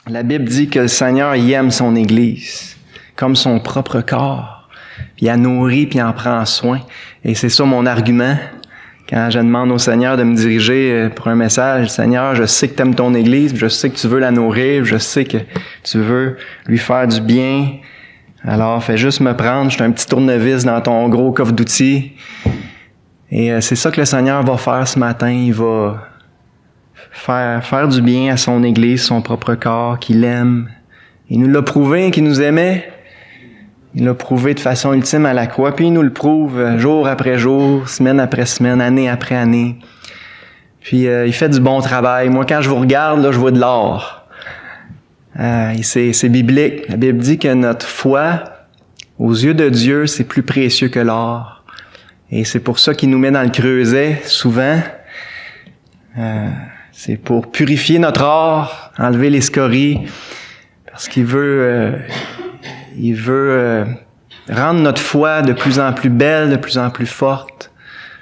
La Bible dit que le Seigneur il aime son Église, comme son propre corps. Puis il la nourrit, puis il en prend soin. Et c'est ça mon argument. Quand je demande au Seigneur de me diriger pour un message, Seigneur, je sais que tu aimes ton Église, je sais que tu veux la nourrir, je sais que tu veux lui faire du bien. Alors, fais juste me prendre, je suis un petit tournevis dans ton gros coffre d'outils. Et c'est ça que le Seigneur va faire ce matin. Il va faire du bien à son Église, son propre corps, qu'il aime. Il nous l'a prouvé qu'il nous aimait. Il l'a prouvé de façon ultime à la croix, puis il nous le prouve jour après jour, semaine après semaine, année après année. Puis il fait du bon travail. Moi, quand je vous regarde, là, je vois de l'or. C'est biblique. La Bible dit que notre foi, aux yeux de Dieu, c'est plus précieux que l'or. Et c'est pour ça qu'il nous met dans le creuset, souvent. C'est pour purifier notre or, enlever les scories, parce qu'il veut... Il veut rendre notre foi de plus en plus belle, de plus en plus forte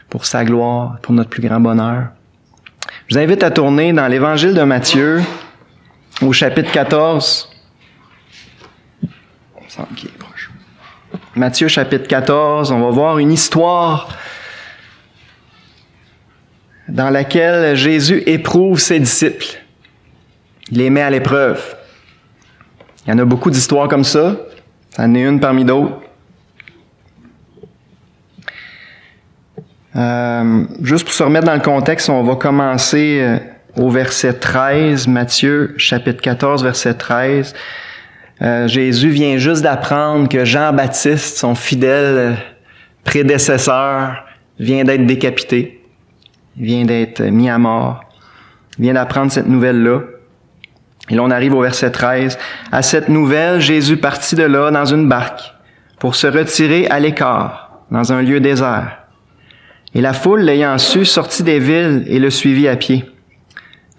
pour sa gloire, pour notre plus grand bonheur. Je vous invite à tourner dans l'Évangile de Matthieu, au chapitre 14. Il me semble qu'il est proche. Matthieu, chapitre 14, on va voir une histoire dans laquelle Jésus éprouve ses disciples. Il les met à l'épreuve. Il y en a beaucoup d'histoires comme ça. Ça en est une parmi d'autres. Juste pour se remettre dans le contexte, on va commencer au verset 13, Matthieu, chapitre 14, verset 13. Jésus vient juste d'apprendre que Jean-Baptiste, son fidèle prédécesseur, vient d'être décapité. Il vient d'être mis à mort. Il vient d'apprendre cette nouvelle-là. Et là, on arrive au verset 13. À cette nouvelle, Jésus partit de là dans une barque pour se retirer à l'écart, dans un lieu désert. Et la foule, l'ayant su, sortit des villes et le suivit à pied.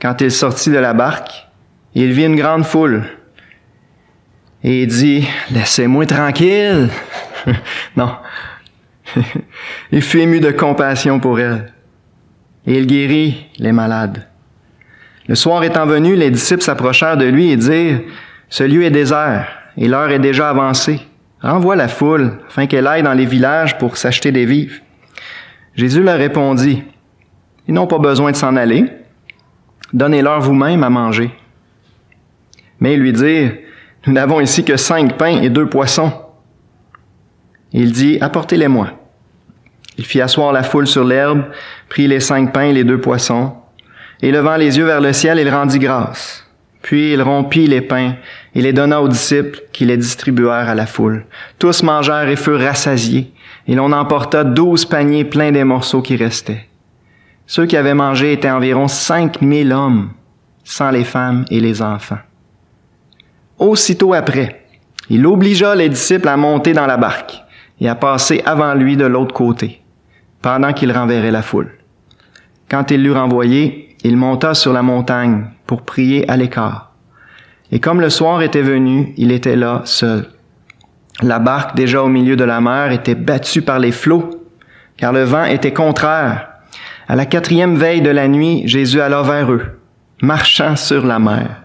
Quand il sortit de la barque, il vit une grande foule. Et il dit, « Laissez-moi tranquille! » Non. Il fut ému de compassion pour elle. Et il guérit les malades. Le soir étant venu, les disciples s'approchèrent de lui et dirent, « Ce lieu est désert, et l'heure est déjà avancée. Renvoie la foule, afin qu'elle aille dans les villages pour s'acheter des vivres. » Jésus leur répondit, « Ils n'ont pas besoin de s'en aller. Donnez-leur vous-même à manger. » Mais ils lui dirent, « Nous n'avons ici que 5 pains et 2 poissons. » Il dit, « Apportez-les-moi. » Il fit asseoir la foule sur l'herbe, prit les 5 pains et les 2 poissons, et levant les yeux vers le ciel, il rendit grâce. Puis il rompit les pains et les donna aux disciples qui les distribuèrent à la foule. Tous mangèrent et furent rassasiés, et l'on emporta 12 paniers pleins des morceaux qui restaient. Ceux qui avaient mangé étaient environ 5000 hommes, sans les femmes et les enfants. Aussitôt après, il obligea les disciples à monter dans la barque et à passer avant lui de l'autre côté, pendant qu'il renverrait la foule. Quand il l'eut renvoyé, il monta sur la montagne pour prier à l'écart. Et comme le soir était venu, il était là seul. La barque, déjà au milieu de la mer, était battue par les flots, car le vent était contraire. À la 4e veille de la nuit, Jésus alla vers eux, marchant sur la mer.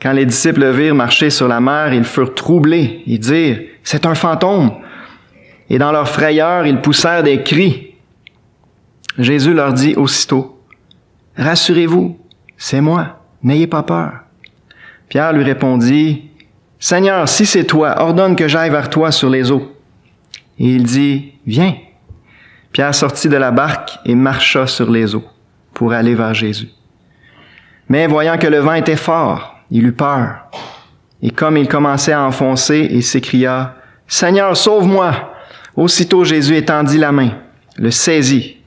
Quand les disciples le virent marcher sur la mer, ils furent troublés et dirent, « C'est un fantôme !» Et dans leur frayeur, ils poussèrent des cris. Jésus leur dit aussitôt, « Rassurez-vous, c'est moi, n'ayez pas peur. » Pierre lui répondit, « Seigneur, si c'est toi, ordonne que j'aille vers toi sur les eaux. » Et il dit, « Viens. » Pierre sortit de la barque et marcha sur les eaux pour aller vers Jésus. Mais voyant que le vent était fort, il eut peur. Et comme il commençait à enfoncer, il s'écria, « Seigneur, sauve-moi! » Aussitôt Jésus étendit la main, le saisit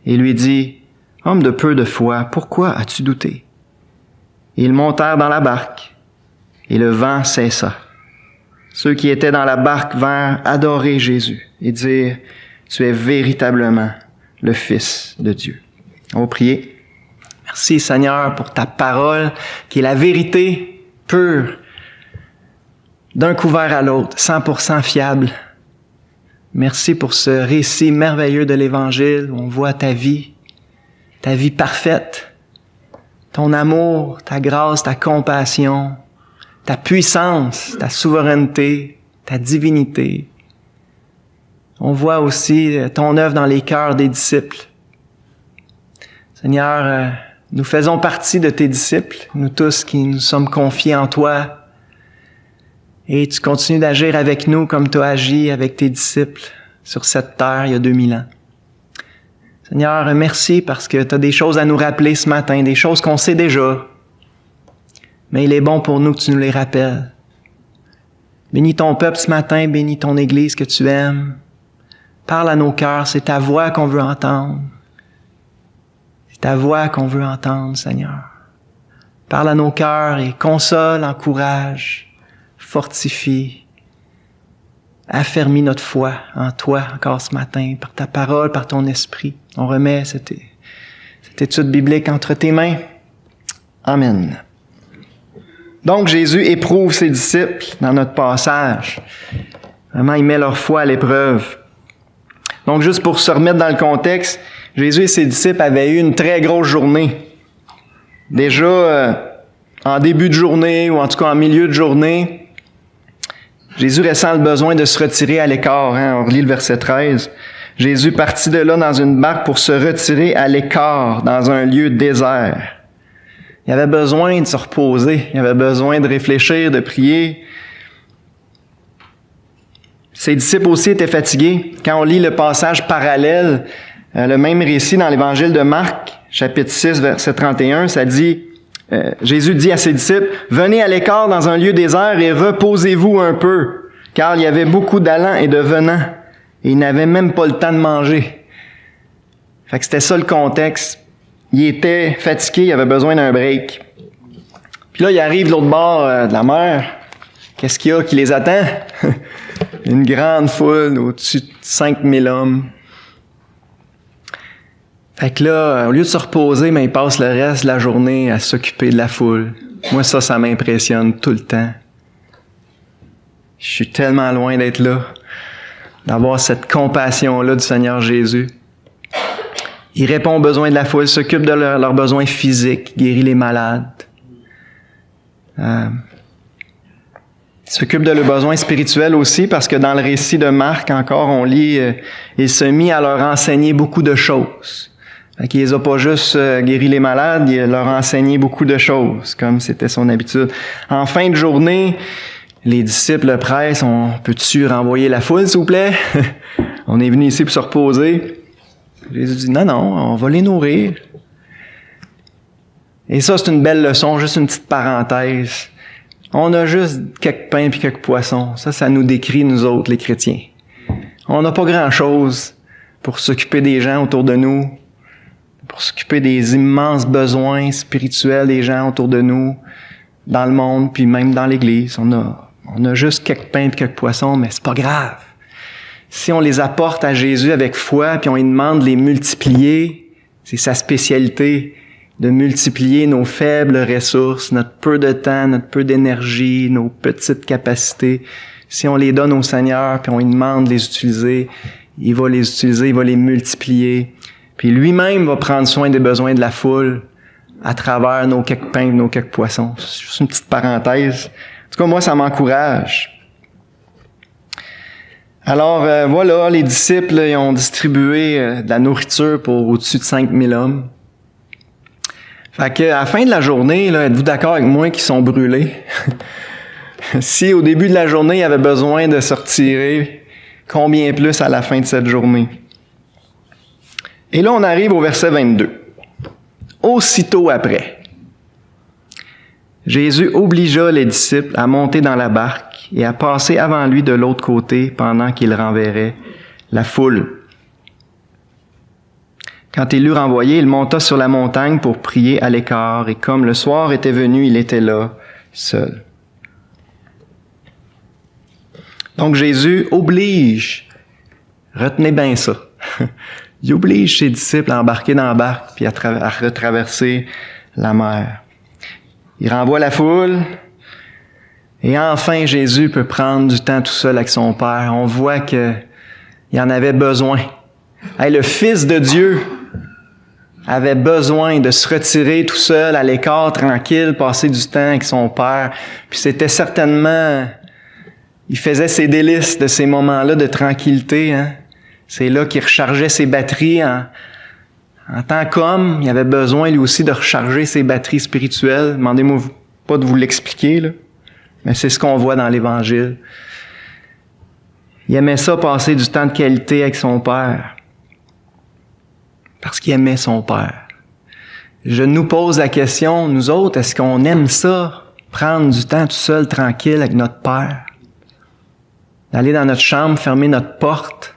et lui dit, « Homme de peu de foi, pourquoi as-tu douté? » Et ils montèrent dans la barque, et le vent cessa. Ceux qui étaient dans la barque vinrent adorer Jésus et dire, « Tu es véritablement le Fils de Dieu. » On va prier. Merci Seigneur pour ta parole qui est la vérité pure, d'un couvert à l'autre, 100% fiable. Merci pour ce récit merveilleux de l'Évangile où on voit ta vie parfaite, ton amour, ta grâce, ta compassion, ta puissance, ta souveraineté, ta divinité. On voit aussi ton œuvre dans les cœurs des disciples. Seigneur, nous faisons partie de tes disciples, nous tous qui nous sommes confiés en toi. Et tu continues d'agir avec nous comme tu as agi avec tes disciples sur cette terre il y a 2000 ans. Seigneur, merci parce que tu as des choses à nous rappeler ce matin, des choses qu'on sait déjà. Mais il est bon pour nous que tu nous les rappelles. Bénis ton peuple ce matin, bénis ton Église que tu aimes. Parle à nos cœurs, c'est ta voix qu'on veut entendre. C'est ta voix qu'on veut entendre, Seigneur. Parle à nos cœurs et console, encourage, fortifie. Affermis notre foi en toi encore ce matin, par ta parole, par ton esprit. On remet cette étude biblique entre tes mains. Amen. Donc, Jésus éprouve ses disciples dans notre passage. Vraiment, il met leur foi à l'épreuve. Donc, juste pour se remettre dans le contexte, Jésus et ses disciples avaient eu une très grosse journée. Déjà, en début de journée, ou en tout cas en milieu de journée, Jésus ressent le besoin de se retirer à l'écart. On relit le verset 13. Jésus partit de là dans une barque pour se retirer à l'écart, dans un lieu désert. Il avait besoin de se reposer. Il avait besoin de réfléchir, de prier. Ses disciples aussi étaient fatigués. Quand on lit le passage parallèle, le même récit dans l'évangile de Marc, chapitre 6, verset 31, ça dit... Jésus dit à ses disciples, « Venez à l'écart dans un lieu désert et reposez-vous un peu, car il y avait beaucoup d'allants et de venants, et ils n'avaient même pas le temps de manger. » Fait que c'était ça le contexte. Il était fatigué, il avait besoin d'un break. Puis là, il arrive de l'autre bord de la mer. Qu'est-ce qu'il y a qui les attend? Une grande foule, au-dessus de 5000 hommes. Fait que là, au lieu de se reposer, il passe le reste de la journée à s'occuper de la foule. Moi, ça m'impressionne tout le temps. Je suis tellement loin d'être là, d'avoir cette compassion-là du Seigneur Jésus. Il répond aux besoins de la foule, s'occupe de leurs besoins physiques, guérit les malades. Il s'occupe de leurs besoins spirituels aussi, parce que dans le récit de Marc, encore, on lit « Il se mit à leur enseigner beaucoup de choses ». Il les a pas juste guéri les malades, il leur a enseigné beaucoup de choses, comme c'était son habitude. En fin de journée, les disciples pressent, peut-tu renvoyer la foule, s'il vous plaît? On est venu ici pour se reposer. Jésus dit, non, on va les nourrir. Et ça, c'est une belle leçon, juste une petite parenthèse. On a juste quelques pains puis quelques poissons. Ça nous décrit, nous autres, les chrétiens. On n'a pas grand-chose pour s'occuper des gens autour de nous, pour s'occuper des immenses besoins spirituels des gens autour de nous, dans le monde, puis même dans l'Église. On a juste quelques pains et quelques poissons, mais c'est pas grave. Si on les apporte à Jésus avec foi, puis on lui demande de les multiplier, c'est sa spécialité, de multiplier nos faibles ressources, notre peu de temps, notre peu d'énergie, nos petites capacités. Si on les donne au Seigneur, puis on lui demande de les utiliser, il va les utiliser, il va les multiplier. Puis lui-même va prendre soin des besoins de la foule à travers nos quelques pains, nos quelques poissons. C'est juste une petite parenthèse. En tout cas, moi, ça m'encourage. Alors, voilà, les disciples, ils ont distribué de la nourriture pour au-dessus de 5000 hommes. Fait que, à la fin de la journée, là, êtes-vous d'accord avec moi qu'ils sont brûlés? Si au début de la journée, il y avait besoin de se retirer, combien plus à la fin de cette journée? Et là, on arrive au verset 22. Aussitôt après, Jésus obligea les disciples à monter dans la barque et à passer avant lui de l'autre côté pendant qu'il renverrait la foule. Quand il l'eut renvoyé, il monta sur la montagne pour prier à l'écart, et comme le soir était venu, il était là, seul. Donc Jésus oblige, retenez bien ça, il oblige ses disciples à embarquer dans la barque puis à retraverser la mer. Il renvoie la foule, et enfin Jésus peut prendre du temps tout seul avec son Père. On voit qu'il en avait besoin. Hey, le Fils de Dieu avait besoin de se retirer tout seul à l'écart, tranquille, passer du temps avec son père. Puis c'était certainement, il faisait ses délices de ces moments-là de tranquillité. Hein? C'est là qu'il rechargeait ses batteries. En tant qu'homme, il avait besoin lui aussi de recharger ses batteries spirituelles. Demandez-moi pas de vous l'expliquer, là. Mais c'est ce qu'on voit dans l'Évangile. Il aimait ça, passer du temps de qualité avec son père. Parce qu'il aimait son père. Je nous pose la question, nous autres, est-ce qu'on aime ça? Prendre du temps tout seul, tranquille, avec notre père? D'aller dans notre chambre, fermer notre porte?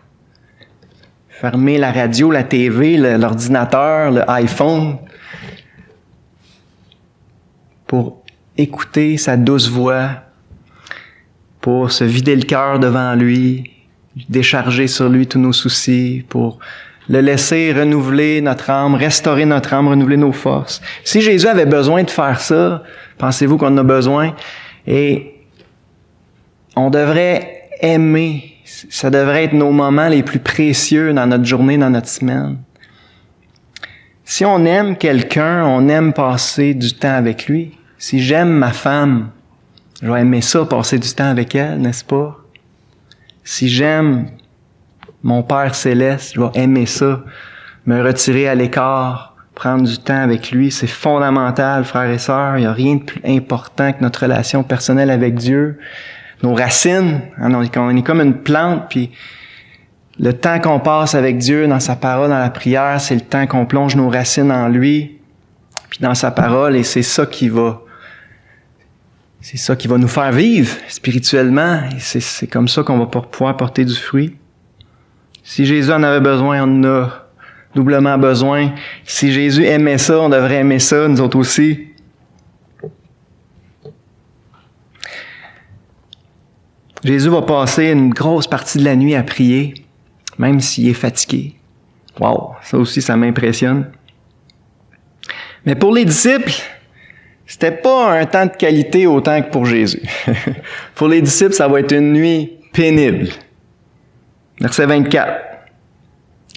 Fermer la radio, la TV, l'ordinateur, le iPhone? Pour écouter sa douce voix, pour se vider le cœur devant lui, décharger sur lui tous nos soucis, pour le laisser renouveler notre âme, restaurer notre âme, renouveler nos forces. Si Jésus avait besoin de faire ça, pensez-vous qu'on en a besoin? Et on devrait aimer, ça devrait être nos moments les plus précieux dans notre journée, dans notre semaine. Si on aime quelqu'un, on aime passer du temps avec lui. Si j'aime ma femme, je vais aimer ça, passer du temps avec elle, n'est-ce pas? Si j'aime mon Père Céleste, je vais aimer ça, me retirer à l'écart, prendre du temps avec lui. C'est fondamental, frères et sœurs. Il n'y a rien de plus important que notre relation personnelle avec Dieu. Nos racines, on est comme une plante, puis le temps qu'on passe avec Dieu dans sa parole, dans la prière, c'est le temps qu'on plonge nos racines en lui, puis dans sa parole, et c'est ça qui va nous faire vivre spirituellement. Et c'est comme ça qu'on va pouvoir porter du fruit. Si Jésus en avait besoin, on en a doublement besoin. Si Jésus aimait ça, on devrait aimer ça, nous autres aussi. Jésus va passer une grosse partie de la nuit à prier, même s'il est fatigué. Wow, ça aussi, ça m'impressionne. Mais pour les disciples, c'était pas un temps de qualité autant que pour Jésus. Pour les disciples, ça va être une nuit pénible. Verset 24.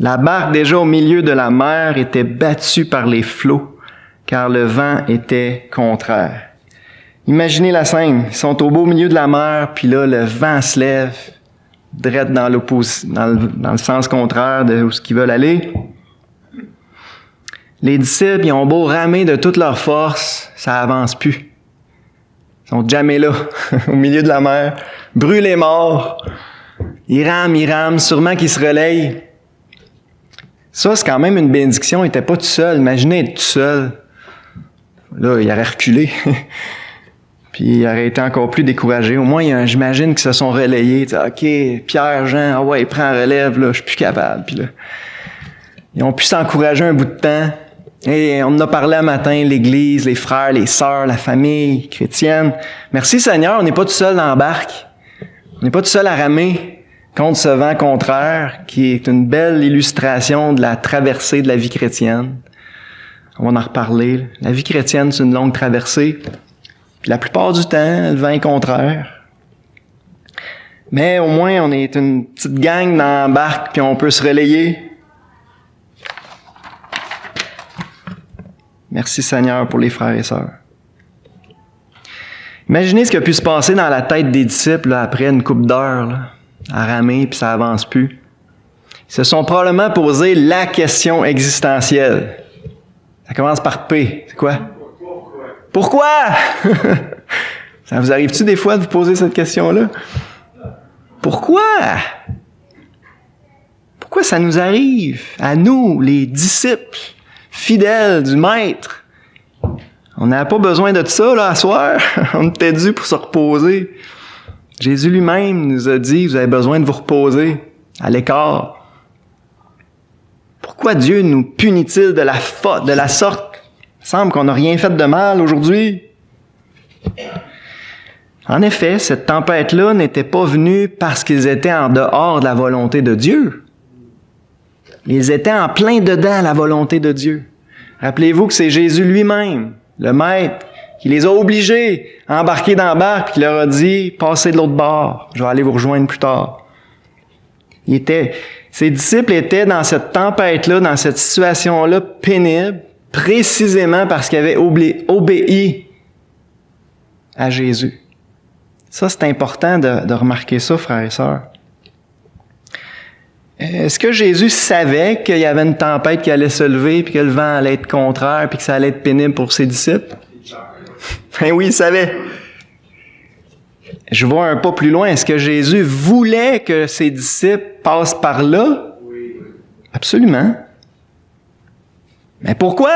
La barque, déjà au milieu de la mer, était battue par les flots, car le vent était contraire. Imaginez la scène. Ils sont au beau milieu de la mer, puis là, le vent se lève, direct dans le sens contraire de où ils veulent aller. Les disciples, ils ont beau ramer de toute leur force, ça avance plus. Ils sont jamais là, au milieu de la mer, brûlés morts. Ils rament, sûrement qu'ils se relayent. Ça, c'est quand même une bénédiction. Ils n'étaient pas tout seuls. Imaginez être tout seul. Là, il aurait reculé. Puis il aurait été encore plus découragé. Au moins, j'imagine qu'ils se sont relayés. OK, Pierre, Jean, ah ouais, prends relève, là, je suis plus capable. Puis là, ils ont pu s'encourager un bout de temps. Et on en a parlé un matin, l'Église, les frères, les sœurs, la famille chrétienne. Merci Seigneur, on n'est pas tout seul dans la barque. On n'est pas tout seul à ramer contre ce vent contraire, qui est une belle illustration de la traversée de la vie chrétienne. On va en reparler. La vie chrétienne, c'est une longue traversée. Puis la plupart du temps, le vent est contraire. Mais au moins, on est une petite gang dans la barque, puis on peut se relayer. Merci Seigneur pour les frères et sœurs. Imaginez ce qui a pu se passer dans la tête des disciples là, après une couple d'heures, là, à ramer, puis ça avance plus. Ils se sont probablement posé la question existentielle. Ça commence par P. C'est quoi? Pourquoi? Ça vous arrive-tu des fois de vous poser cette question-là? Pourquoi? Pourquoi ça nous arrive, à nous, les disciples fidèles du Maître? On n'avait pas besoin de ça, là, à soir. On était dû pour se reposer. Jésus lui-même nous a dit, vous avez besoin de vous reposer à l'écart. Pourquoi Dieu nous punit-il de la sorte? Il semble qu'on n'a rien fait de mal aujourd'hui. En effet, cette tempête-là n'était pas venue parce qu'ils étaient en dehors de la volonté de Dieu. Ils étaient en plein dedans la volonté de Dieu. Rappelez-vous que c'est Jésus lui-même, le Maître, qui les a obligés à embarquer dans la barque et qui leur a dit « Passez de l'autre bord, je vais aller vous rejoindre plus tard. » Ses disciples étaient dans cette tempête-là, dans cette situation-là pénible, précisément parce qu'ils avaient obéi à Jésus. Ça, c'est important de remarquer ça, frères et sœurs. Est-ce que Jésus savait qu'il y avait une tempête qui allait se lever, puis que le vent allait être contraire, puis que ça allait être pénible pour ses disciples? Ben oui, il savait. Je vois un pas plus loin. Est-ce que Jésus voulait que ses disciples passent par là? Oui. Absolument. Mais pourquoi?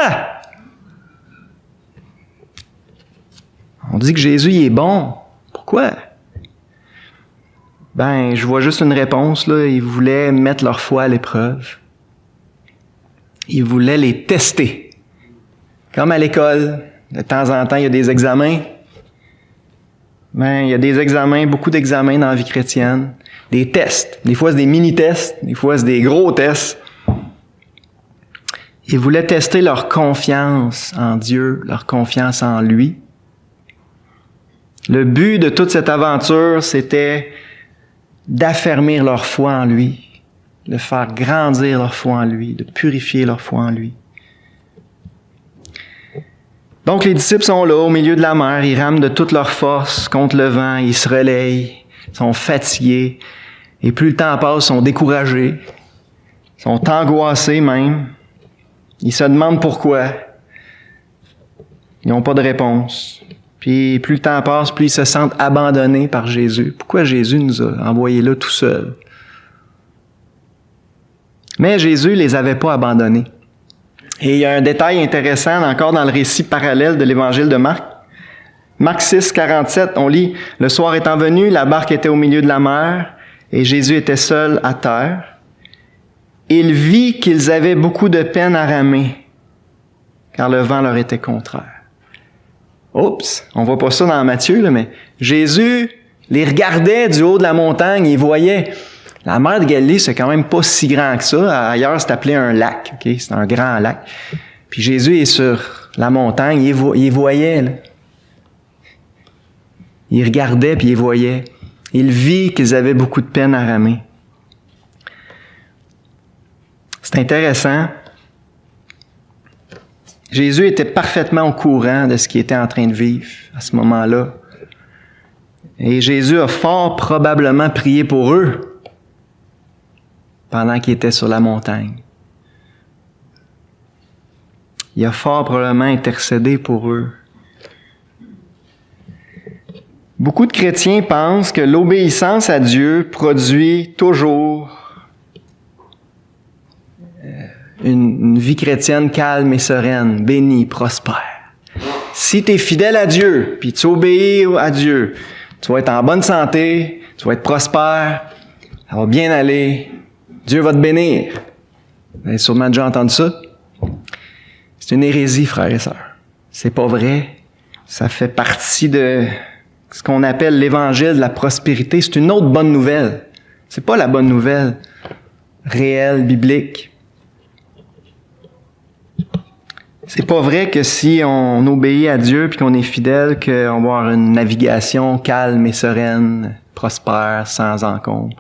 On dit que Jésus il est bon. Pourquoi? Ben, je vois juste une réponse, là. Il voulait mettre leur foi à l'épreuve. Il voulait les tester. Comme à l'école. De temps en temps, il y a des examens. Ben, il y a des examens, beaucoup d'examens dans la vie chrétienne. Des tests. Des fois, c'est des mini-tests. Des fois, c'est des gros tests. Il voulait tester leur confiance en Dieu, leur confiance en lui. Le but de toute cette aventure, c'était d'affermir leur foi en lui, de faire grandir leur foi en lui, de purifier leur foi en lui. Donc les disciples sont là, au milieu de la mer, ils rament de toute leur force contre le vent, ils se relayent, sont fatigués, et plus le temps passe, ils sont découragés, sont angoissés même. Ils se demandent pourquoi. Ils n'ont pas de réponse. Puis plus le temps passe, plus ils se sentent abandonnés par Jésus. Pourquoi Jésus nous a envoyés là tout seuls? Mais Jésus ne les avait pas abandonnés. Et il y a un détail intéressant encore dans le récit parallèle de l'évangile de Marc. Marc 6, 47, on lit « Le soir étant venu, la barque était au milieu de la mer et Jésus était seul à terre. Il vit qu'ils avaient beaucoup de peine à ramer, car le vent leur était contraire. » Oups, on voit pas ça dans Matthieu, là, mais Jésus les regardait du haut de la montagne, il voyait. La mer de Galilée, c'est quand même pas si grand que ça. Ailleurs, c'est appelé un lac, ok? C'est un grand lac. Puis Jésus est sur la montagne, il voyait, là. Il regardait puis il voyait. Il vit qu'ils avaient beaucoup de peine à ramer. C'est intéressant. Jésus était parfaitement au courant de ce qu'il était en train de vivre à ce moment-là. Et Jésus a fort probablement prié pour eux pendant qu'il était sur la montagne. Il a fort probablement intercédé pour eux. Beaucoup de chrétiens pensent que l'obéissance à Dieu produit toujours une vie chrétienne calme et sereine, bénie, prospère. Si tu es fidèle à Dieu, puis tu obéis à Dieu, tu vas être en bonne santé, tu vas être prospère, ça va bien aller, Dieu va te bénir. Vous avez sûrement déjà entendu ça. C'est une hérésie, frères et sœurs. C'est pas vrai. Ça fait partie de ce qu'on appelle l'évangile de la prospérité. C'est une autre bonne nouvelle. C'est pas la bonne nouvelle réelle, biblique. C'est pas vrai que si on obéit à Dieu puis qu'on est fidèle, qu'on va avoir une navigation calme et sereine, prospère, sans encombre.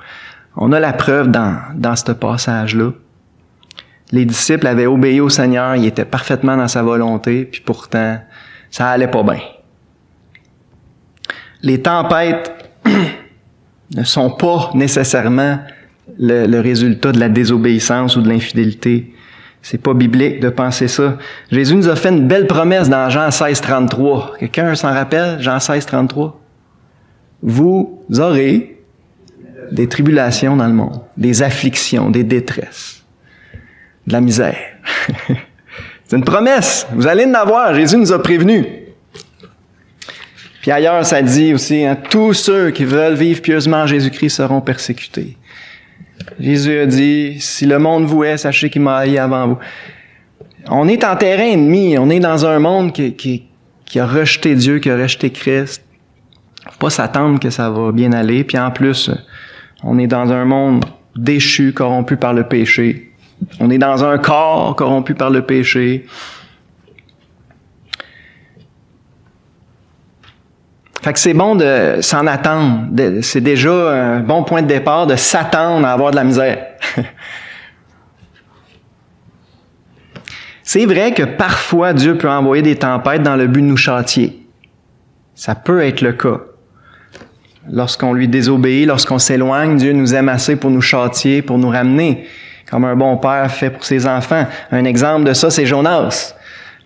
On a la preuve dans ce passage-là. Les disciples avaient obéi au Seigneur, ils étaient parfaitement dans sa volonté, puis pourtant, ça allait pas bien. Les tempêtes ne sont pas nécessairement le résultat de la désobéissance ou de l'infidélité. C'est pas biblique de penser ça. Jésus nous a fait une belle promesse dans Jean 16, 33. Quelqu'un s'en rappelle? Jean 16, 33. Vous aurez des tribulations dans le monde, des afflictions, des détresses, de la misère. C'est une promesse. Vous allez en avoir. Jésus nous a prévenus. Puis ailleurs, ça dit aussi, tous ceux qui veulent vivre pieusement en Jésus-Christ seront persécutés. Jésus a dit, si le monde vous hait, sachez qu'il m'a haï avant vous. On est en terrain ennemi. On est dans un monde qui a rejeté Dieu, qui a rejeté Christ. Faut pas s'attendre que ça va bien aller. Puis en plus, on est dans un monde déchu, corrompu par le péché. On est dans un corps corrompu par le péché. Fait que c'est bon de s'en attendre. C'est déjà un bon point de départ de s'attendre à avoir de la misère. C'est vrai que parfois Dieu peut envoyer des tempêtes dans le but de nous châtier. Ça peut être le cas. Lorsqu'on lui désobéit, lorsqu'on s'éloigne, Dieu nous aime assez pour nous châtier, pour nous ramener, comme un bon père fait pour ses enfants. Un exemple de ça, c'est Jonas.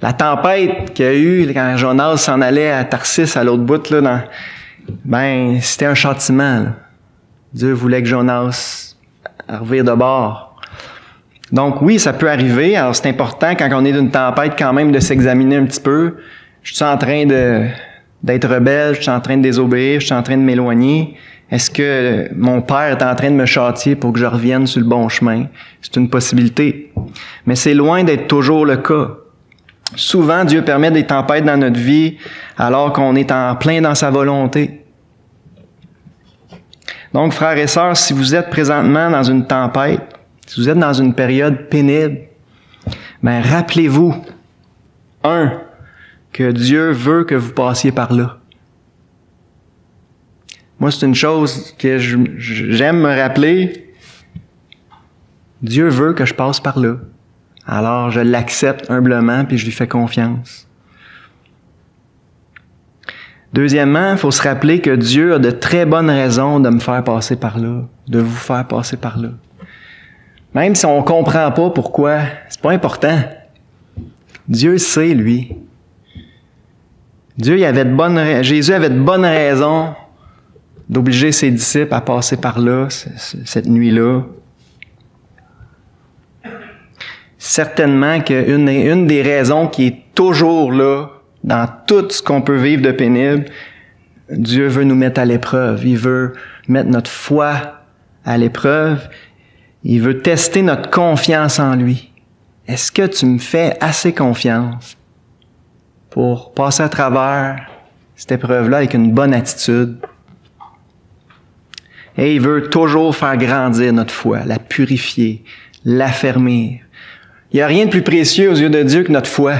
La tempête qu'il y a eu quand Jonas s'en allait à Tarsis, à l'autre bout, là, c'était un châtiment. Là. Dieu voulait que Jonas revire de bord. Donc oui, ça peut arriver. Alors c'est important quand on est d'une tempête quand même de s'examiner un petit peu. Je suis en train d'être rebelle, je suis en train de désobéir, je suis en train de m'éloigner. Est-ce que mon Père est en train de me châtier pour que je revienne sur le bon chemin? C'est une possibilité. Mais c'est loin d'être toujours le cas. Souvent, Dieu permet des tempêtes dans notre vie alors qu'on est en plein dans sa volonté. Donc, frères et sœurs, si vous êtes présentement dans une tempête, si vous êtes dans une période pénible, rappelez-vous, que Dieu veut que vous passiez par là. Moi, c'est une chose que j'aime me rappeler. Dieu veut que je passe par là. Alors, je l'accepte humblement puis je lui fais confiance. Deuxièmement, il faut se rappeler que Dieu a de très bonnes raisons de me faire passer par là, de vous faire passer par là. Même si on ne comprend pas pourquoi, c'est pas important. Dieu sait, lui. Jésus avait de bonnes raisons d'obliger ses disciples à passer par là, cette nuit-là. Certainement qu'une des raisons qui est toujours là, dans tout ce qu'on peut vivre de pénible, Dieu veut nous mettre à l'épreuve. Il veut mettre notre foi à l'épreuve. Il veut tester notre confiance en lui. Est-ce que tu me fais assez confiance pour passer à travers cette épreuve-là avec une bonne attitude? Et il veut toujours faire grandir notre foi, la purifier, l'affermir. Il n'y a rien de plus précieux aux yeux de Dieu que notre foi.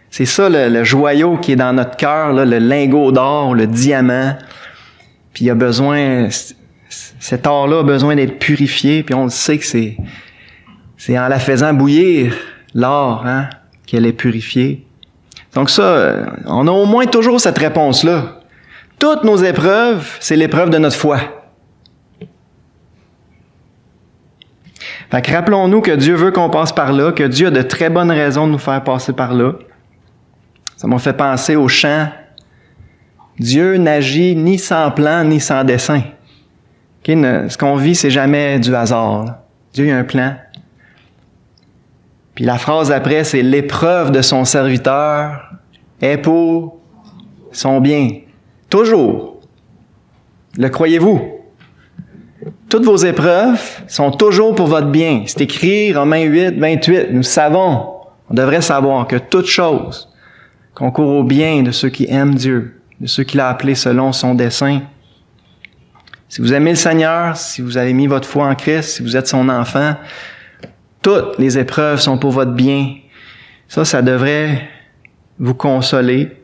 C'est ça le joyau qui est dans notre cœur, là, le lingot d'or, le diamant. Puis il a besoin, cet or-là a besoin d'être purifié, puis on le sait que c'est en la faisant bouillir, l'or, qu'elle est purifiée. Donc ça, on a au moins toujours cette réponse-là. Toutes nos épreuves, c'est l'épreuve de notre foi. Fait que rappelons-nous que Dieu veut qu'on passe par là, que Dieu a de très bonnes raisons de nous faire passer par là. Ça m'a fait penser au chant. Dieu n'agit ni sans plan, ni sans dessein. Ce qu'on vit, c'est jamais du hasard. Là. Dieu a un plan. Puis la phrase après, c'est « l'épreuve de son serviteur est pour son bien ». Toujours. Le croyez-vous? Toutes vos épreuves sont toujours pour votre bien. C'est écrit, Romains 8, 28. Nous savons, on devrait savoir que toute chose concourt au bien de ceux qui aiment Dieu, de ceux qu'il a appelés selon son dessein. Si vous aimez le Seigneur, si vous avez mis votre foi en Christ, si vous êtes son enfant, toutes les épreuves sont pour votre bien. Ça devrait vous consoler.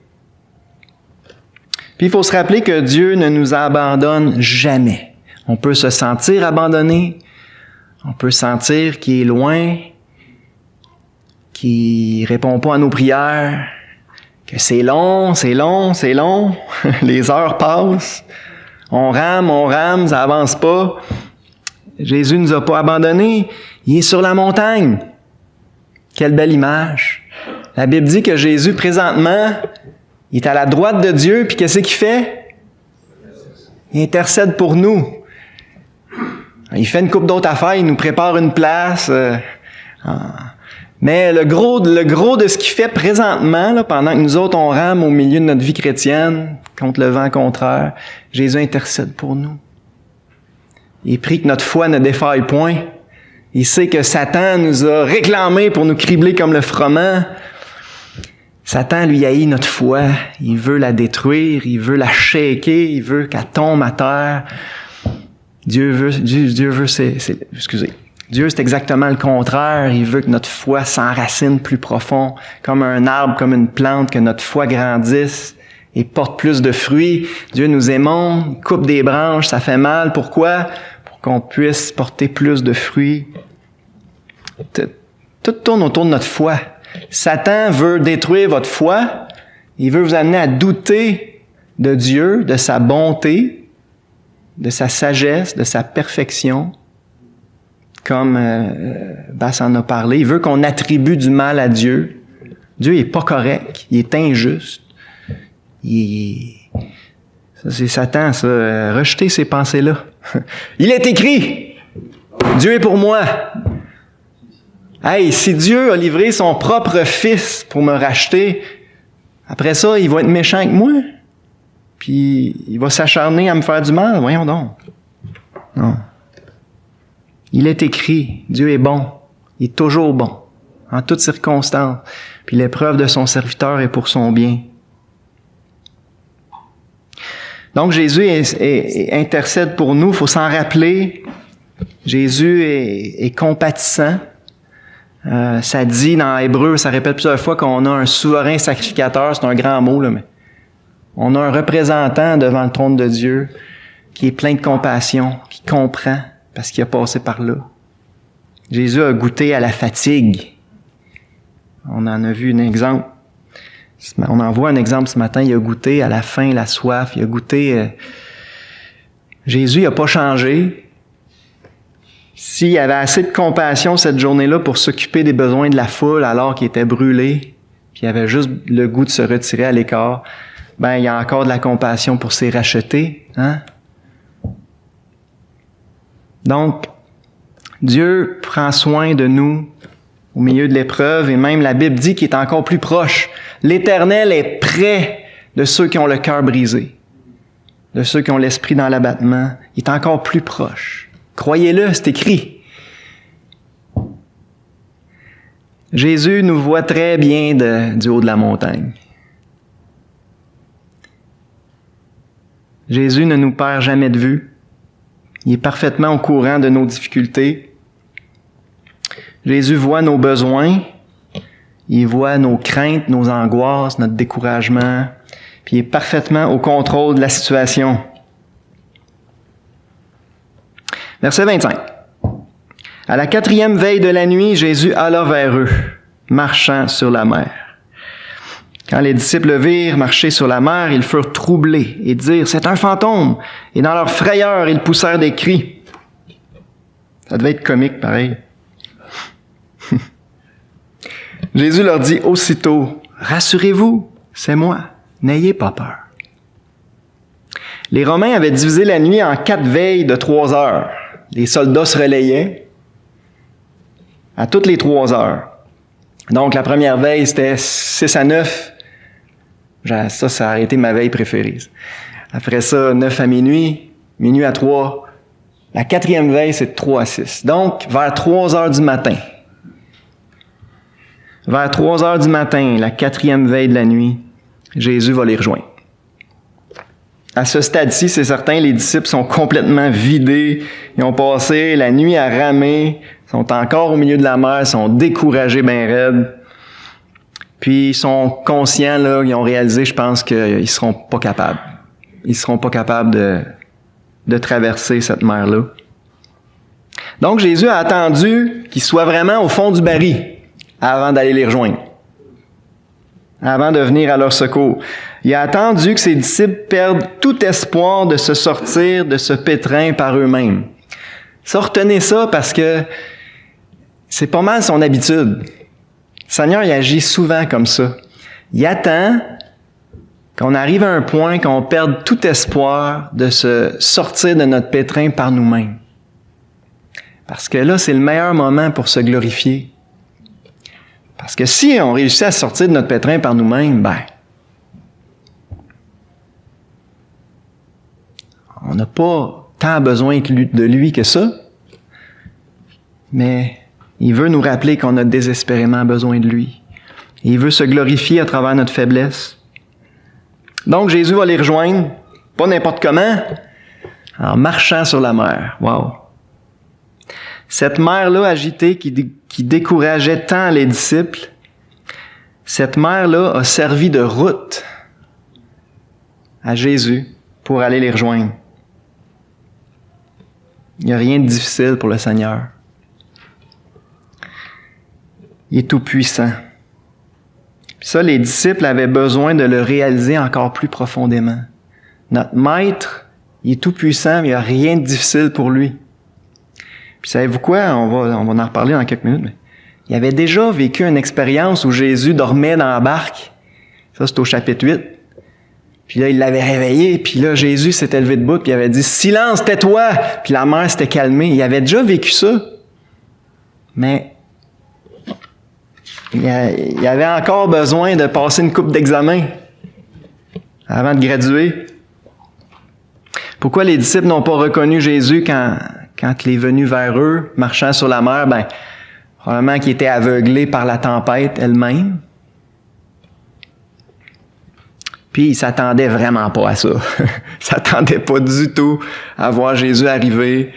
Puis il faut se rappeler que Dieu ne nous abandonne jamais. On peut se sentir abandonné, on peut sentir qu'il est loin, qu'il répond pas à nos prières, que c'est long, les heures passent, on rame, ça avance pas. Jésus nous a pas abandonnés, il est sur la montagne. Quelle belle image. La Bible dit que Jésus, présentement, il est à la droite de Dieu, puis qu'est-ce qu'il fait? Il intercède pour nous. Il fait une couple d'autres affaires, il nous prépare une place. Mais le gros de ce qu'il fait présentement, là, pendant que nous autres, on rame au milieu de notre vie chrétienne, contre le vent contraire, Jésus intercède pour nous. Il prie que notre foi ne défaille point. Il sait que Satan nous a réclamé pour nous cribler comme le froment. Satan, lui, haït notre foi. Il veut la détruire, il veut la shaker, il veut qu'elle tombe à terre. Dieu, c'est exactement le contraire. Il veut que notre foi s'enracine plus profond, comme un arbre, comme une plante, que notre foi grandisse et porte plus de fruits. Dieu nous émonde, coupe des branches, ça fait mal. Pourquoi? Pour qu'on puisse porter plus de fruits. Tout tourne autour de notre foi. Satan veut détruire votre foi. Il veut vous amener à douter de Dieu, de sa bonté, de sa sagesse, de sa perfection. Comme Bass en a parlé, il veut qu'on attribue du mal à Dieu. Dieu n'est pas correct, il est injuste. Ça, c'est Satan, ça. Rejetez ces pensées-là. Il est écrit, Dieu est pour moi. Hey, si Dieu a livré son propre fils pour me racheter, après ça, il va être méchant avec moi. Puis il va s'acharner à me faire du mal. Voyons donc. Non. Il est écrit, Dieu est bon. Il est toujours bon, en toutes circonstances. Puis l'épreuve de son serviteur est pour son bien. Donc Jésus intercède pour nous, il faut s'en rappeler. Jésus est compatissant. Ça dit dans Hébreu, ça répète plusieurs fois qu'on a un souverain sacrificateur, c'est un grand mot, là, mais on a un représentant devant le trône de Dieu qui est plein de compassion, qui comprend parce qu'il a passé par là. Jésus a goûté à la fatigue. On en a vu un exemple. On en voit un exemple ce matin. Il a goûté à la faim, la soif. Il a goûté... Jésus n'a pas changé. S'il y avait assez de compassion cette journée-là pour s'occuper des besoins de la foule alors qu'il était brûlé, puis il avait juste le goût de se retirer à l'écart, ben il y a encore de la compassion pour ses rachetés, hein? Donc, Dieu prend soin de nous au milieu de l'épreuve, et même la Bible dit qu'il est encore plus proche. L'Éternel est près de ceux qui ont le cœur brisé, de ceux qui ont l'esprit dans l'abattement. Il est encore plus proche. Croyez-le, c'est écrit. Jésus nous voit très bien du haut de la montagne. Jésus ne nous perd jamais de vue. Il est parfaitement au courant de nos difficultés. Jésus voit nos besoins. Il voit nos craintes, nos angoisses, notre découragement. Puis il est parfaitement au contrôle de la situation. Verset 25. À la 4e veille de la nuit, Jésus alla vers eux, marchant sur la mer. Quand les disciples virent marcher sur la mer, ils furent troublés et dirent « C'est un fantôme !» Et dans leur frayeur, ils poussèrent des cris. Ça devait être comique, pareil. Jésus leur dit aussitôt « Rassurez-vous, c'est moi, n'ayez pas peur. » Les Romains avaient divisé la nuit en 4 veilles de 3 heures. Les soldats se relayaient à toutes les 3 heures. Donc, la première veille, c'était 6 à 9. Ça a été ma veille préférée. Après ça, 9 à minuit, minuit à 3. La 4e veille, c'est de 3 à 6. Donc, vers 3 heures du matin. Vers 3 heures du matin, la 4e veille de la nuit, Jésus va les rejoindre. À ce stade-ci, c'est certain, les disciples sont complètement vidés. Ils ont passé la nuit à ramer, sont encore au milieu de la mer, sont découragés bien raides. Puis ils sont conscients, là, ils ont réalisé, je pense, qu'ils seront pas capables. Ils seront pas capables de traverser cette mer-là. Donc Jésus a attendu qu'ils soient vraiment au fond du baril avant d'aller les rejoindre, avant de venir à leur secours. Il a attendu que ses disciples perdent tout espoir de se sortir de ce pétrin par eux-mêmes. Ça, retenez ça parce que c'est pas mal son habitude. Le Seigneur, il agit souvent comme ça. Il attend qu'on arrive à un point qu'on perde tout espoir de se sortir de notre pétrin par nous-mêmes. Parce que là, c'est le meilleur moment pour se glorifier. Parce que si on réussit à sortir de notre pétrin par nous-mêmes, on n'a pas tant besoin de lui que ça, mais il veut nous rappeler qu'on a désespérément besoin de lui. Il veut se glorifier à travers notre faiblesse. Donc Jésus va les rejoindre, pas n'importe comment, en marchant sur la mer. Wow! Cette mer-là agitée qui décourageait tant les disciples, cette mer-là a servi de route à Jésus pour aller les rejoindre. Il n'y a rien de difficile pour le Seigneur. il est tout-puissant. Puis ça, les disciples avaient besoin de le réaliser encore plus profondément. Notre Maître, il est tout-puissant, mais il n'y a rien de difficile pour lui. Puis savez-vous quoi? On va en reparler dans quelques minutes. Mais il avait déjà vécu une expérience où Jésus dormait dans la barque. Ça, c'est au chapitre 8. Puis là, il l'avait réveillé, puis là, Jésus s'était levé debout, puis il avait dit « Silence, tais-toi! » Puis la mer s'était calmée. Il avait déjà vécu ça. Mais il avait encore besoin de passer une couple d'examens avant de graduer. Pourquoi les disciples n'ont pas reconnu Jésus quand il est venu vers eux, marchant sur la mer? Ben, probablement qu'ils étaient aveuglés par la tempête elle-même. Puis ils s'attendaient vraiment pas à ça. Ils s'attendaient pas du tout à voir Jésus arriver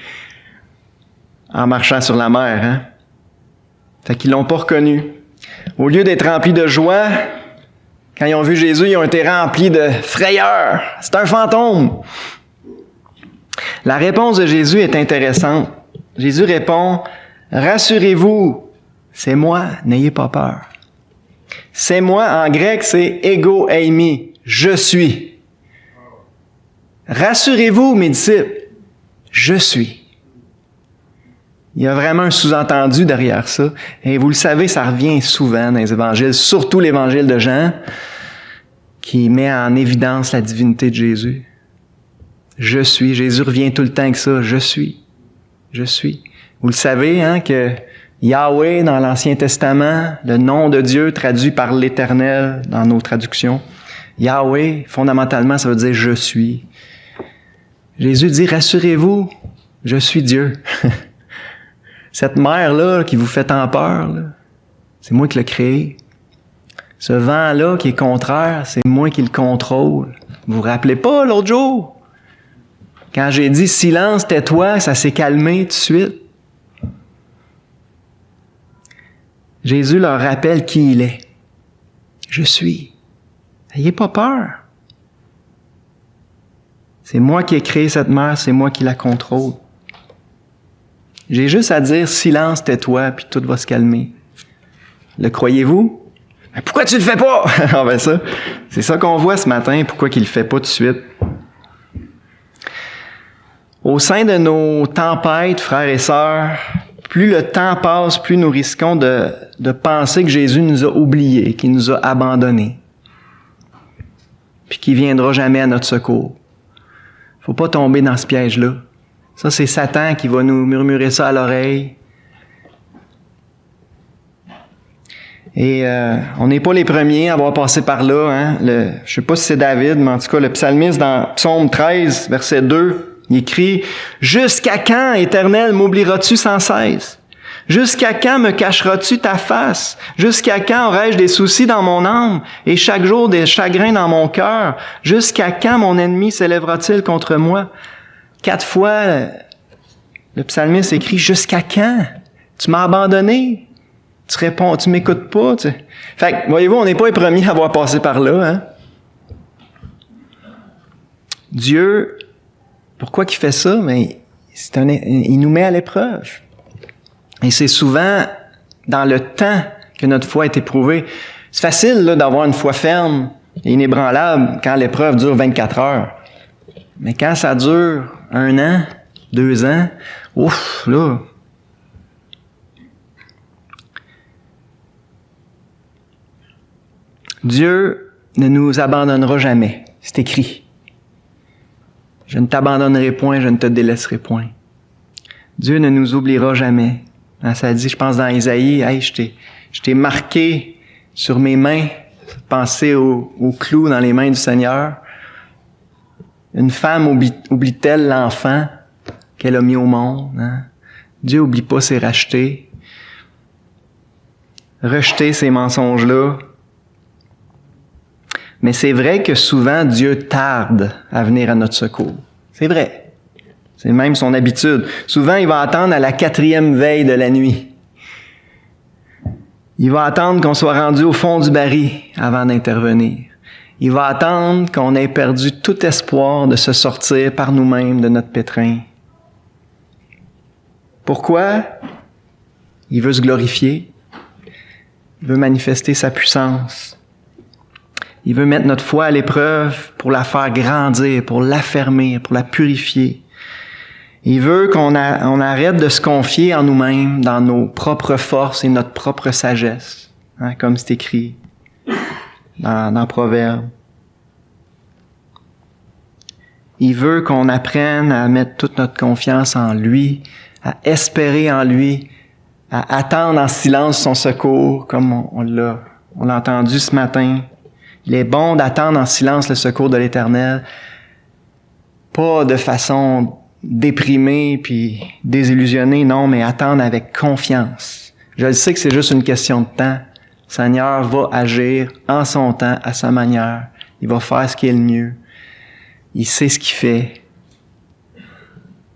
en marchant sur la mer. Hein? Fait qu'ils l'ont pas reconnu. Au lieu d'être remplis de joie, quand ils ont vu Jésus, ils ont été remplis de frayeur. C'est un fantôme. La réponse de Jésus est intéressante. Jésus répond, « Rassurez-vous, c'est moi, n'ayez pas peur. » C'est moi, en grec, c'est « ego eimi », je suis. Rassurez-vous, mes disciples, je suis. Il y a vraiment un sous-entendu derrière ça. Et vous le savez, ça revient souvent dans les évangiles, surtout l'évangile de Jean, qui met en évidence la divinité de Jésus. Je suis. Jésus revient tout le temps avec ça. Je suis. Je suis. Vous le savez, hein, que Yahweh, dans l'Ancien Testament, le nom de Dieu traduit par l'Éternel dans nos traductions. Yahweh, fondamentalement, ça veut dire « je suis ». Jésus dit « rassurez-vous, je suis Dieu ». Cette mer-là qui vous fait tant peur, là, c'est moi qui l'ai créé. Ce vent-là qui est contraire, c'est moi qui le contrôle. Vous vous rappelez pas l'autre jour? Quand j'ai dit « silence, tais-toi », ça s'est calmé tout de suite. Jésus leur rappelle qui il est. Je suis. N'ayez pas peur. C'est moi qui ai créé cette mer, c'est moi qui la contrôle. J'ai juste à dire « silence, tais-toi », puis tout va se calmer. Le croyez-vous? Mais pourquoi tu le fais pas? Ah ben ça, c'est ça qu'on voit ce matin, pourquoi qu'il le fait pas tout de suite. Au sein de nos tempêtes, frères et sœurs, plus le temps passe, plus nous risquons de penser que Jésus nous a oubliés, qu'il nous a abandonnés, puis qu'il viendra jamais à notre secours. Faut pas tomber dans ce piège-là. Ça, c'est Satan qui va nous murmurer ça à l'oreille. Et on n'est pas les premiers à avoir passé par là. Hein? Je sais pas si c'est David, mais en tout cas, le psalmiste dans Psaume 13, verset 2, il écrit « Jusqu'à quand, Éternel, m'oublieras-tu sans cesse? Jusqu'à quand me cacheras-tu ta face? Jusqu'à quand aurai-je des soucis dans mon âme et chaque jour des chagrins dans mon cœur? Jusqu'à quand mon ennemi s'élèvera-t-il contre moi? » 4 fois, le psalmiste écrit « Jusqu'à quand? Tu m'as abandonné? Tu réponds, tu m'écoutes pas? » Fait que, voyez-vous, on n'est pas les premiers à avoir passé par là. Hein? Dieu, pourquoi il fait ça? Mais il nous met à l'épreuve. Et c'est souvent dans le temps que notre foi est éprouvée. C'est facile là, d'avoir une foi ferme et inébranlable quand l'épreuve dure 24 heures. Mais quand ça dure 1 an, 2 ans, ouf, là. Dieu ne nous abandonnera jamais. C'est écrit. Je ne t'abandonnerai point, je ne te délaisserai point. Dieu ne nous oubliera jamais. Ça dit, je pense dans Isaïe, hey, je t'ai marqué sur mes mains. Pensez au clou dans les mains du Seigneur. Une femme oublie-t-elle l'enfant qu'elle a mis au monde? Hein? Dieu n'oublie pas ses rachetés. Rejeter ces mensonges-là. Mais c'est vrai que souvent, Dieu tarde à venir à notre secours. C'est vrai. C'est même son habitude. Souvent, il va attendre à la 4e veille de la nuit. Il va attendre qu'on soit rendu au fond du baril avant d'intervenir. Il va attendre qu'on ait perdu tout espoir de se sortir par nous-mêmes de notre pétrin. Pourquoi? Il veut se glorifier. Il veut manifester sa puissance. Il veut mettre notre foi à l'épreuve pour la faire grandir, pour l'affermir, pour la purifier. Il veut qu'on arrête de se confier en nous-mêmes, dans nos propres forces et notre propre sagesse, hein, comme c'est écrit dans Proverbes. Il veut qu'on apprenne à mettre toute notre confiance en lui, à espérer en lui, à attendre en silence son secours, comme on l'a entendu ce matin. Il est bon d'attendre en silence le secours de l'Éternel, pas de façon déprimée puis désillusionnée, non, mais attendre avec confiance. Je le sais que c'est juste une question de temps. Le Seigneur va agir en son temps, à sa manière. Il va faire ce qui est le mieux. Il sait ce qu'il fait.